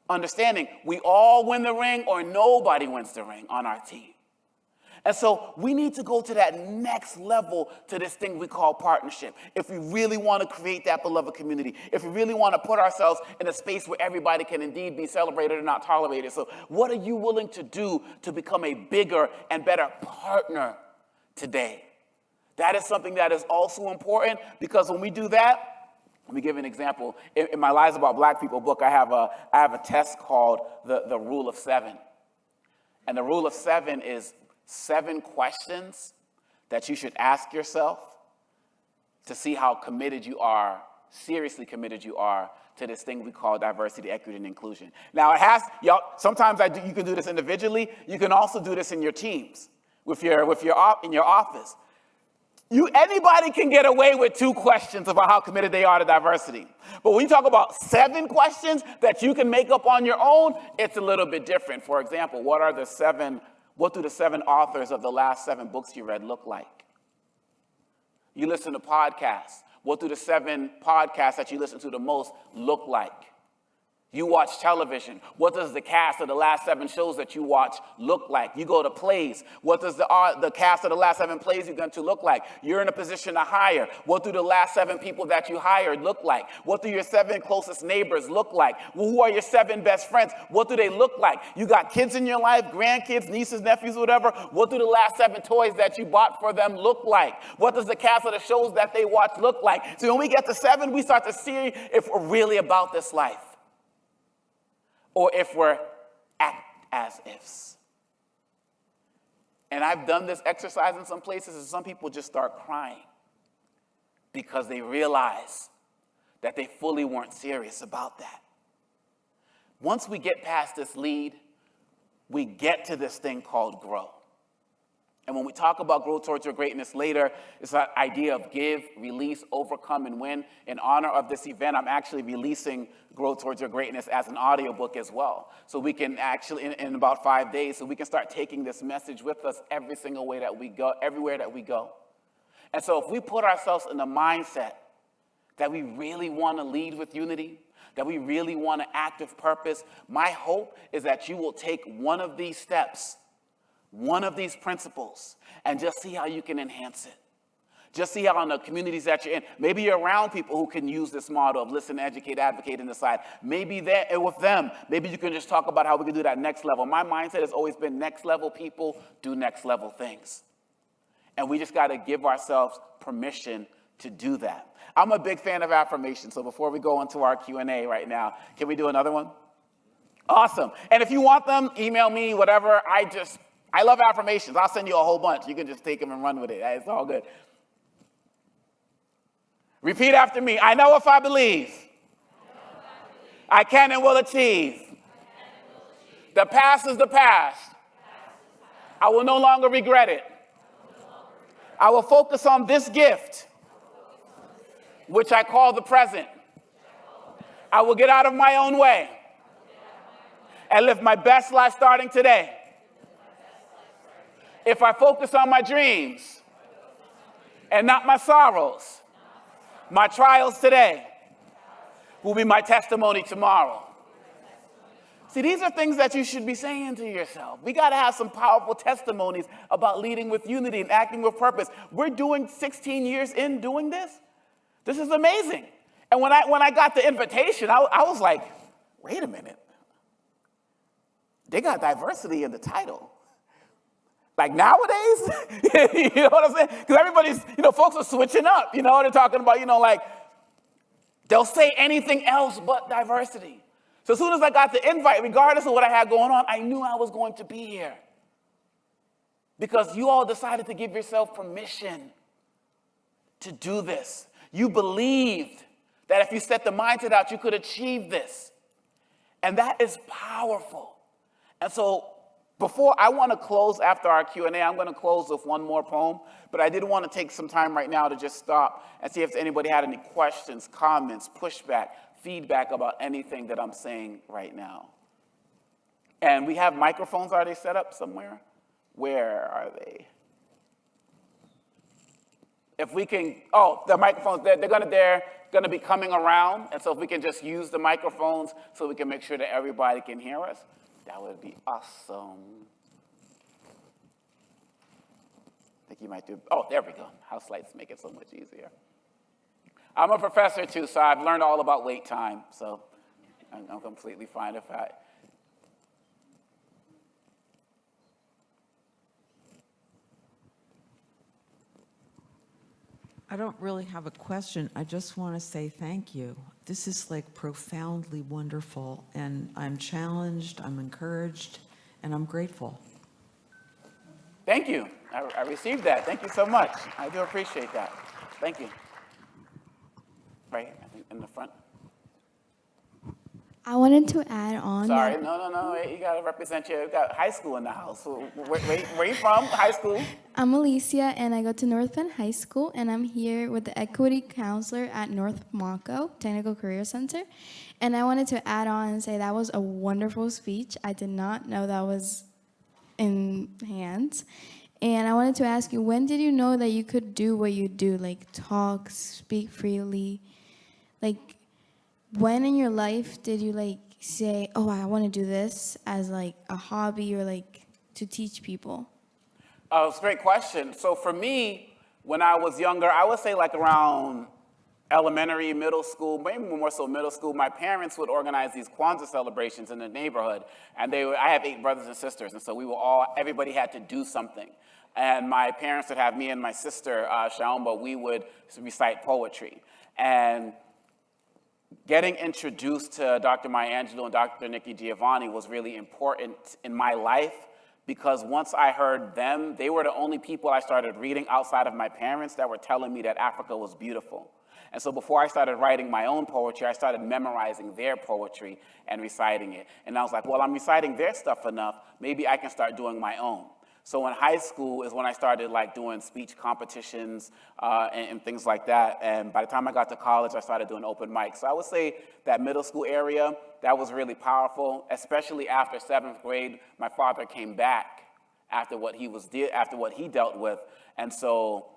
Understanding we all win the ring or nobody wins the ring on our team. And so we need to go to that next level to this thing we call partnership. If we really want to create that beloved community, if we really want to put ourselves in a space where everybody can indeed be celebrated and not tolerated. So what are you willing to do to become a bigger and better partner today? That is something that is also important because when we do that, let me give you an example. In my Lies About Black People book, I have a test called the Rule of 7. And the Rule of 7 is 7 questions that you should ask yourself to see how committed you are, seriously committed you are to this thing we call diversity, equity, and inclusion. Now, sometimes you can do this individually. You can also do this in your teams, in your office. Anybody can get away with 2 questions about how committed they are to diversity. But when you talk about 7 questions that you can make up on your own, it's a little bit different. For example, what do the 7 authors of the last 7 books you read look like? You listen to podcasts. What do the 7 podcasts that you listen to the most look like? You watch television. What does the cast of the last 7 shows that you watch look like? You go to plays. What does the cast of the last 7 plays you're going to look like? You're in a position to hire. What do the last 7 people that you hired look like? What do your 7 closest neighbors look like? Who are your 7 best friends? What do they look like? You got kids in your life, grandkids, nieces, nephews, whatever. What do the last 7 toys that you bought for them look like? What does the cast of the shows that they watch look like? So when we get to 7, we start to see if we're really about this life. Or if we're act as ifs. And I've done this exercise in some places, and some people just start crying because they realize that they fully weren't serious about that. Once we get past this lead, we get to this thing called grow. And when we talk about grow towards your greatness later, it's that idea of give, release, overcome, and win. In honor of this event, I'm actually releasing Grow Towards Your Greatness as an audiobook as well. So we can actually, in about 5 days, so we can start taking this message with us every single way that we go, everywhere that we go. And so if we put ourselves in the mindset that we really want to lead with unity, that we really want to act with purpose, my hope is that you will take one of these steps, one of these principles, and just see how you can enhance it. Just see how in the communities that you're in, maybe you're around people who can use this model of listen, educate, advocate, and decide. Maybe with them, maybe you can just talk about how we can do that next level. My mindset has always been next level people do next level things. And we just got to give ourselves permission to do that. I'm a big fan of affirmation, so before we go into our Q&A right now, can we do another one? Awesome. And if you want them, email me, whatever. I love affirmations. I'll send you a whole bunch. You can just take them and run with it. It's all good. Repeat after me. I know if I believe, I can and will achieve. The past is the past. I will no longer regret it. I will focus on this gift, which I call the present. I will get out of my own way and live my best life starting today. If I focus on my dreams and not my sorrows, my trials today will be my testimony tomorrow. See, these are things that you should be saying to yourself. We got to have some powerful testimonies about leading with unity and acting with purpose. We're doing 16 years in doing this. This is amazing. And when I got the invitation, I was like, wait a minute. They got diversity in the title. Like nowadays, you know what I'm saying? Because everybody's, folks are switching up. They're talking about, like, they'll say anything else but diversity. So as soon as I got the invite, regardless of what I had going on, I knew I was going to be here. Because you all decided to give yourself permission to do this. You believed that if you set the mindset out, you could achieve this. And that is powerful. And so before I want to close after our Q&A, I'm going to close with one more poem. But I did want to take some time right now to just stop and see if anybody had any questions, comments, pushback, feedback about anything that I'm saying right now. And we have microphones. Are they set up somewhere? Where are they? If we can, the microphones, they're going to be coming around. And so if we can just use the microphones so we can make sure that everybody can hear us, that would be awesome. I think you might do, there we go. House lights make it so much easier. I'm a professor too, so I've learned all about wait time. So I'm completely fine if I don't really have a question. I just want to say thank you. This is like profoundly wonderful, and I'm challenged, I'm encouraged, and I'm grateful. Thank you. I received that. Thank you so much. I do appreciate that. Thank you. Right, I think in the front. I wanted to add on. Sorry, no. You got to represent you got high school in the house. Where you from? High school? I'm Alicia, and I go to North Bend High School, and I'm here with the Equity Counselor at North Mako Technical Career Center. And I wanted to add on and say that was a wonderful speech. I did not know that was in hands. And I wanted to ask you, when did you know that you could do what you do, like talk, speak freely? Like, when in your life did you say, I want to do this as like a hobby or like to teach people? It's a great question. So for me, when I was younger, I would say like around elementary, middle school, maybe more so middle school, my parents would organize these Kwanzaa celebrations in the neighborhood. And I have 8 brothers and sisters. And so everybody had to do something. And my parents would have me and my sister, Shaomba, we would recite poetry. And getting introduced to Dr. Maya Angelou and Dr. Nikki Giovanni was really important in my life because once I heard them, they were the only people I started reading outside of my parents that were telling me that Africa was beautiful. And so before I started writing my own poetry, I started memorizing their poetry and reciting it. And I was like, well, I'm reciting their stuff enough, maybe I can start doing my own. So in high school is when I started doing speech competitions and things like that. And by the time I got to college, I started doing open mics. So I would say that middle school area, that was really powerful, especially after 7th grade. My father came back after what he dealt with. And so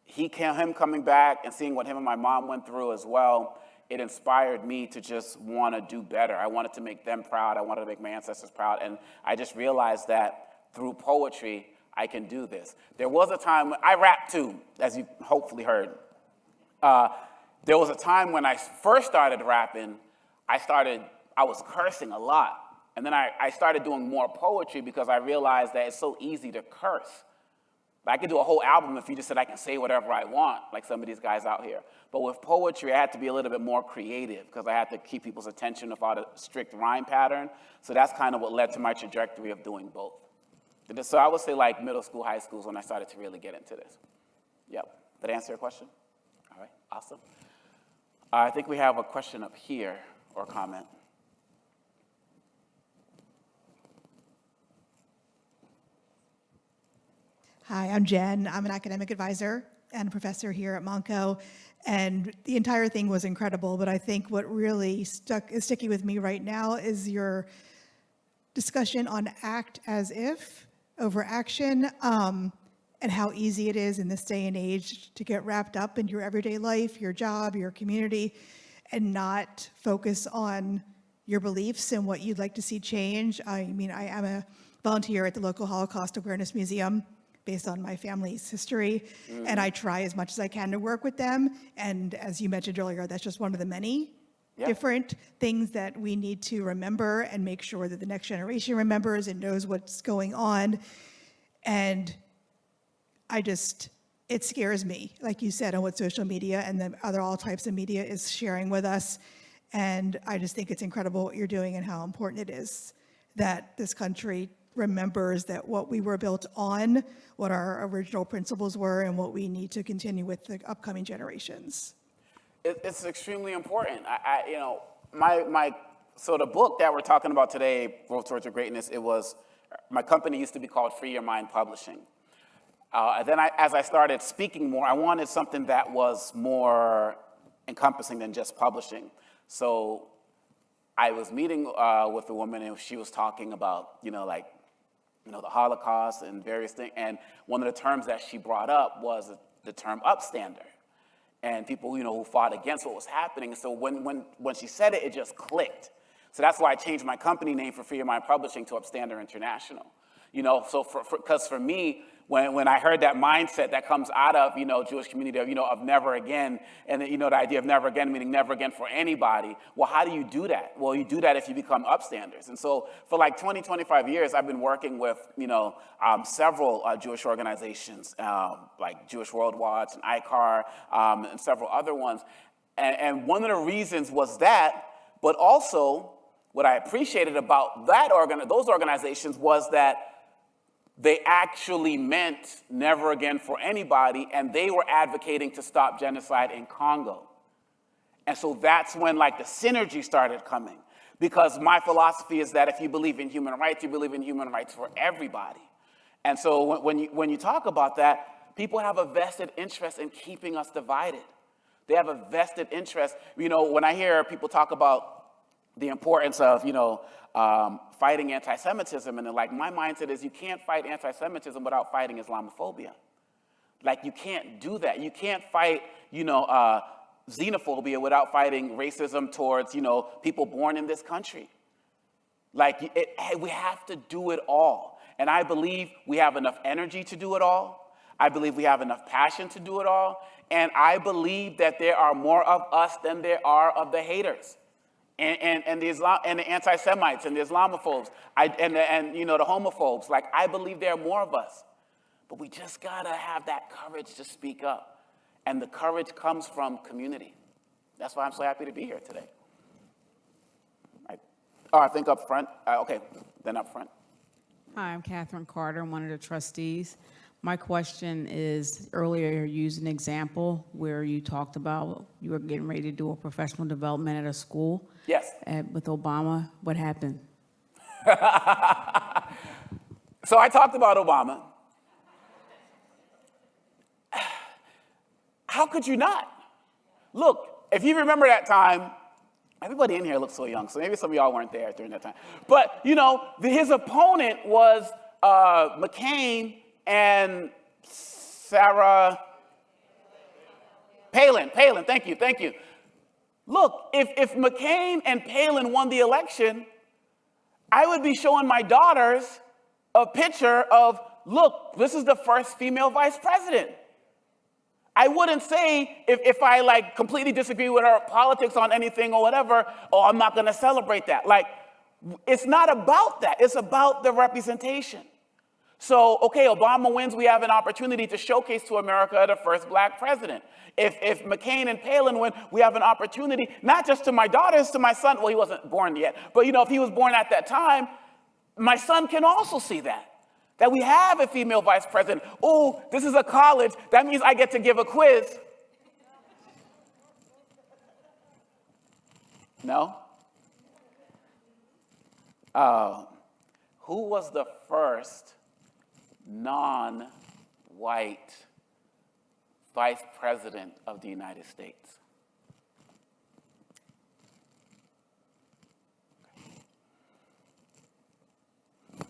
him coming back and seeing what him and my mom went through as well, it inspired me to just want to do better. I wanted to make them proud. I wanted to make my ancestors proud. And I just realized that through poetry, I can do this. There was a time when I rap too, as you hopefully heard. There was a time when I first started rapping, I was cursing a lot. And then I started doing more poetry because I realized that it's so easy to curse. I could do a whole album if you just said I can say whatever I want, like some of these guys out here. But with poetry, I had to be a little bit more creative because I had to keep people's attention without a strict rhyme pattern. So that's kind of what led to my trajectory of doing both. So I would say like middle school, high school is when I started to really get into this. Yep. Did I answer your question? All right, awesome. I think we have a question up here or comment. Hi, I'm Jen. I'm an academic advisor and a professor here at Monco. And the entire thing was incredible, but I think what really is sticky with me right now is your discussion on act as if over action, and how easy it is in this day and age to get wrapped up in your everyday life, your job, your community, and not focus on your beliefs and what you'd like to see change. I mean, I am a volunteer at the local Holocaust Awareness Museum based on my family's history, and I try as much as I can to work with them. And as you mentioned earlier, that's just one of the many different things that we need to remember and make sure that the next generation remembers and knows what's going on. And it scares me, like you said, on what social media and the other all types of media is sharing with us. And I just think it's incredible what you're doing and how important it is that this country remembers that what we were built on, what our original principles were, and what we need to continue with the upcoming generations. It's extremely important. So the book that we're talking about today, Growth Towards Your Greatness, my company used to be called Free Your Mind Publishing. As I started speaking more, I wanted something that was more encompassing than just publishing. So I was meeting with a woman, and she was talking about, the Holocaust and various things. And one of the terms that she brought up was the term upstander. And people, who fought against what was happening. So when she said it, it just clicked. So that's why I changed my company name for Free Your Mind Publishing to Upstander International. Because for me, when I heard that mindset that comes out of, Jewish community of never again, and the idea of never again meaning never again for anybody, well, how do you do that? Well, you do that if you become upstanders. And so for like 20, 25 years, I've been working with, several Jewish organizations, like Jewish World Watch and ICAR, and several other ones. And one of the reasons was that, but also what I appreciated about those organizations was that they actually meant never again for anybody, and they were advocating to stop genocide in Congo. And so that's when the synergy started coming, because my philosophy is that if you believe in human rights, you believe in human rights for everybody. And so when you talk about that, people have a vested interest in keeping us divided. They have a vested interest. When I hear people talk about the importance of, fighting anti-Semitism, and my mindset is you can't fight anti-Semitism without fighting Islamophobia. You can't do that. You can't fight, xenophobia without fighting racism towards, people born in this country. We have to do it all. And I believe we have enough energy to do it all. I believe we have enough passion to do it all. And I believe that there are more of us than there are of the haters. And the anti-Semites and the Islamophobes, and the homophobes. I believe there are more of us. But we just gotta have that courage to speak up. And the courage comes from community. That's why I'm so happy to be here today. I think up front. Okay, then up front. Hi, I'm Catherine Carter. I'm one of the trustees. My question is, earlier you used an example where you talked about you were getting ready to do a professional development at a school. Yes. With Obama. What happened? So I talked about Obama. How could you not? Look, if you remember that time, everybody in here looks so young, so maybe some of y'all weren't there during that time. But, his opponent was McCain and Sarah Palin, thank you. Look, if McCain and Palin won the election, I would be showing my daughters a picture of, look, this is the first female vice president. I wouldn't say, if I completely disagree with her politics on anything or whatever, oh, I'm not gonna celebrate that. It's not about that, it's about the representation. So, okay, Obama wins, we have an opportunity to showcase to America the first black president. If McCain and Palin win, we have an opportunity, not just to my daughters, to my son, well, he wasn't born yet, but if he was born at that time, my son can also see that that we have a female vice president. Oh, this is a college. That means I get to give a quiz. No? Who was the first non-white vice president of the United States?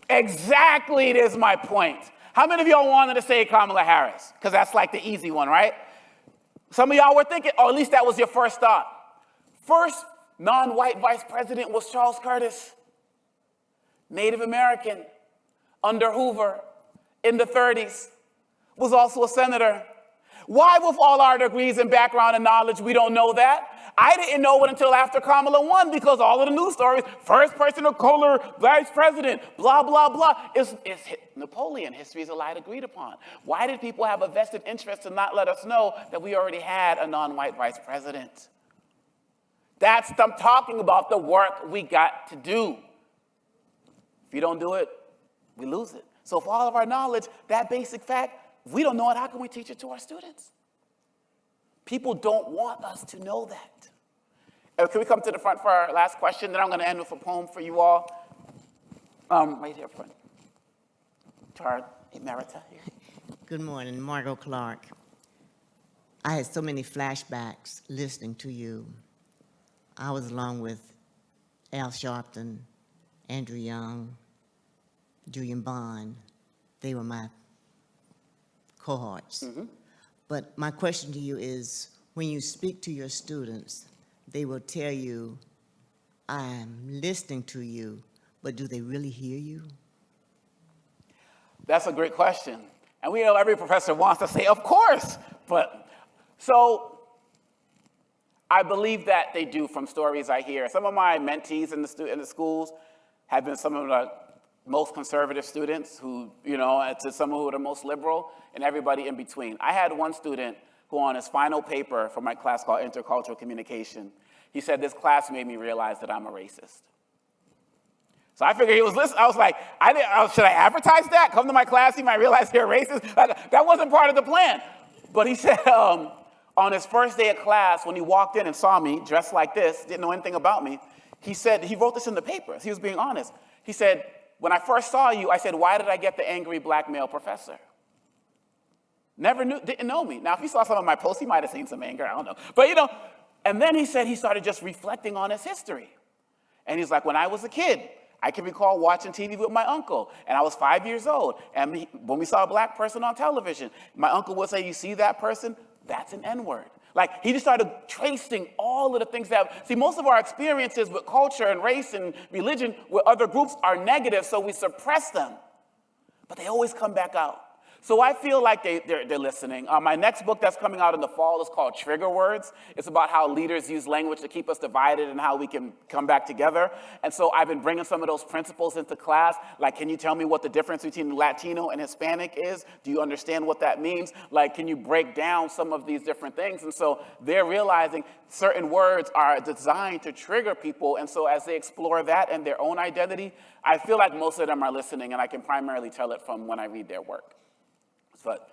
Exactly, is my point. How many of y'all wanted to say Kamala Harris? Because that's like the easy one, right? Some of y'all were thinking, or at least that was your first thought. First non-white vice president was Charles Curtis, Native American, under Hoover, in the 30s, was also a senator. Why, with all our degrees and background and knowledge, we don't know that? I didn't know it until after Kamala won, because all of the news stories, first person of color, vice president, blah, blah, blah. It's Napoleon. History is a lie agreed upon. Why did people have a vested interest to not let us know that we already had a non-white vice president? I'm talking about the work we got to do. If you don't do it, we lose it. So for all of our knowledge, that basic fact, if we don't know it, how can we teach it to our students? People don't want us to know that. Can we come to the front for our last question? Then I'm going to end with a poem for you all. Right here, front. To our emerita here. Good morning, Margot Clark. I had so many flashbacks listening to you. I was along with Al Sharpton, Andrew Young, Julian Bond. They were my cohorts. Mm-hmm. But my question to you is, when you speak to your students, they will tell you, I'm listening to you, but do they really hear you? That's a great question. And we know every professor wants to say, of course. But so I believe that they do from stories I hear. Some of my mentees in the schools have been some of the most conservative students who, to some who are the most liberal, and everybody in between. I had one student who, on his final paper for my class called Intercultural Communication, he said, this class made me realize that I'm a racist. So I figured he was listening. I was like, should I advertise that? Come to my class, he might realize you're a racist. That wasn't part of the plan. But he said, on his first day of class, when he walked in and saw me dressed like this, didn't know anything about me, he said, he wrote this in the papers. He was being honest. He said, when I first saw you, I said, why did I get the angry black male professor? Didn't know me. Now, if he saw some of my posts, he might have seen some anger, I don't know. But, and then he said he started just reflecting on his history. And he's like, when I was a kid, I can recall watching TV with my uncle, and I was 5 years old. And when we saw a black person on television, my uncle would say, you see that person? That's an N-word. Like, he just started tracing all of the things most of our experiences with culture and race and religion with other groups are negative, so we suppress them. But they always come back out. So I feel like they're listening. My next book that's coming out in the fall is called Trigger Words. It's about how leaders use language to keep us divided and how we can come back together. And so I've been bringing some of those principles into class. Like, can you tell me what the difference between Latino and Hispanic is? Do you understand what that means? Like, can you break down some of these different things? And so they're realizing certain words are designed to trigger people. And so as they explore that and their own identity, I feel like most of them are listening, and I can primarily tell it from when I read their work. But,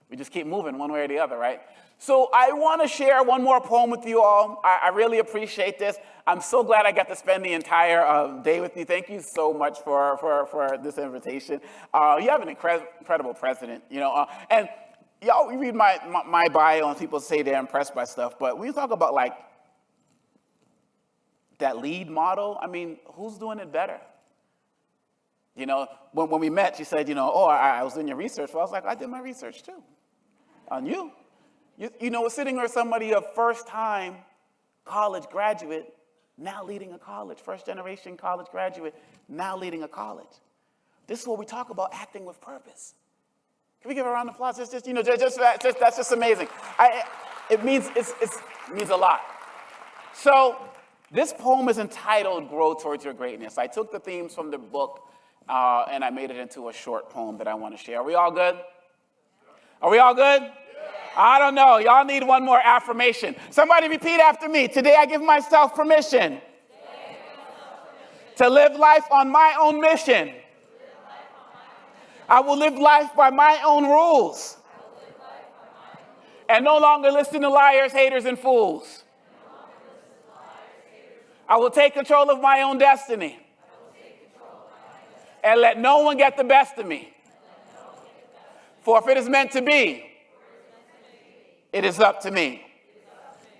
we just keep moving one way or the other, right? So I want to share one more poem with you all. I really appreciate this. I'm so glad I got to spend the entire day with you. Thank you so much for this invitation. You have an incredible president, and y'all, we read my bio and people say they're impressed by stuff, but when you talk about, like, that lead model, who's doing it better? When we met, she said, I was doing your research. Well, I was like, I did my research too. On you. We're sitting with somebody, a first-time college graduate, now leading a college, first-generation college graduate, now leading a college. This is what we talk about, acting with purpose. Can we give a round of applause? That's just amazing. It means a lot. So this poem is entitled Grow Towards Your Greatness. I took the themes from the book, and I made it into a short poem that I want to share. Are we all good? Are we all good? Yeah. I don't know. Y'all need one more affirmation. Somebody repeat after me. Today I give myself permission to live life on my own mission. I will live life by my own rules. And no longer listen to liars, haters, and fools. I will take control of my own destiny. And let no one get the best of me. For if it is meant to be, it is up to me.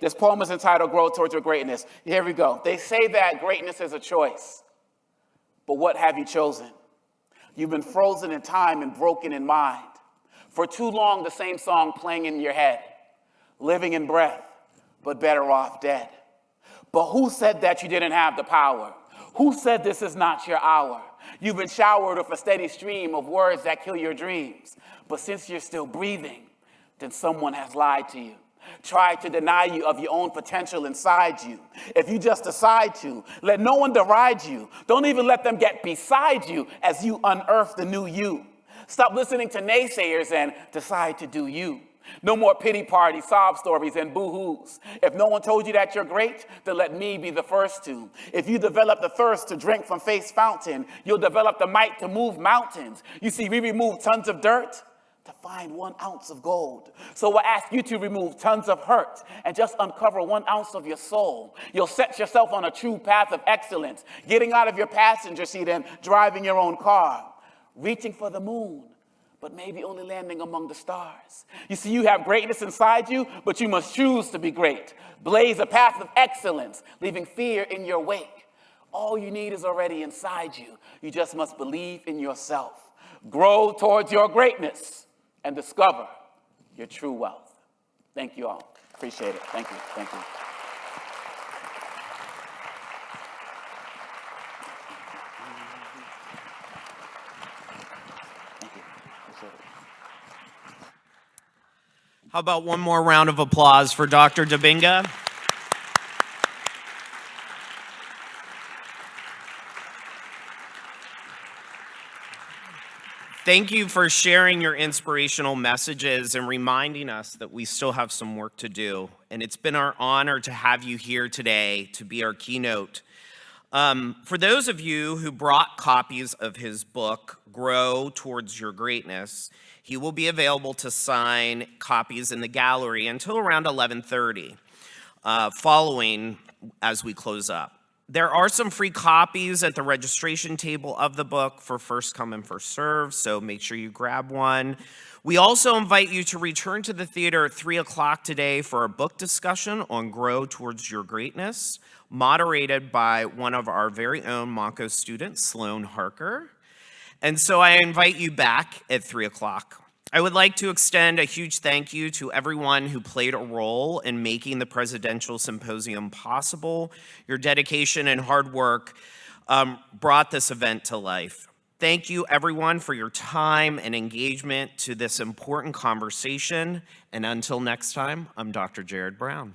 This poem is entitled Grow Towards Your Greatness. Here we go. They say that greatness is a choice. But what have you chosen? You've been frozen in time and broken in mind. For too long, the same song playing in your head. Living in breath, but better off dead. But who said that you didn't have the power? Who said this is not your hour? You've been showered with a steady stream of words that kill your dreams. But since you're still breathing, then someone has lied to you. Tried to deny you of your own potential inside you. If you just decide to, let no one deride you. Don't even let them get beside you as you unearth the new you. Stop listening to naysayers and decide to do you. No more pity parties, sob stories, and boo-hoos. If no one told you that you're great, then let me be the first to. If you develop the thirst to drink from Faith's fountain, you'll develop the might to move mountains. You see, we remove tons of dirt to find 1 ounce of gold. So we'll ask you to remove tons of hurt and just uncover 1 ounce of your soul. You'll set yourself on a true path of excellence, getting out of your passenger seat and driving your own car, reaching for the moon, but maybe only landing among the stars. You see, you have greatness inside you, but you must choose to be great. Blaze a path of excellence, leaving fear in your wake. All you need is already inside you. You just must believe in yourself. Grow towards your greatness and discover your true wealth. Thank you all. Appreciate it. Thank you. Thank you. How about one more round of applause for Dr. Dibinga? Thank you for sharing your inspirational messages and reminding us that we still have some work to do. And it's been our honor to have you here today to be our keynote. For those of you who brought copies of his book, Grow Towards Your Greatness, he will be available to sign copies in the gallery until around 11:30, following as we close up. There are some free copies at the registration table of the book for first come and first serve, so make sure you grab one. We also invite you to return to the theater at 3 o'clock today for a book discussion on Grow Towards Your Greatness, moderated by one of our very own Monco students, Sloan Harker. And so I invite you back at 3 o'clock. I would like to extend a huge thank you to everyone who played a role in making the Presidential Symposium possible. Your dedication and hard work brought this event to life. Thank you, everyone, for your time and engagement to this important conversation. And until next time, I'm Dr. Jared Brown.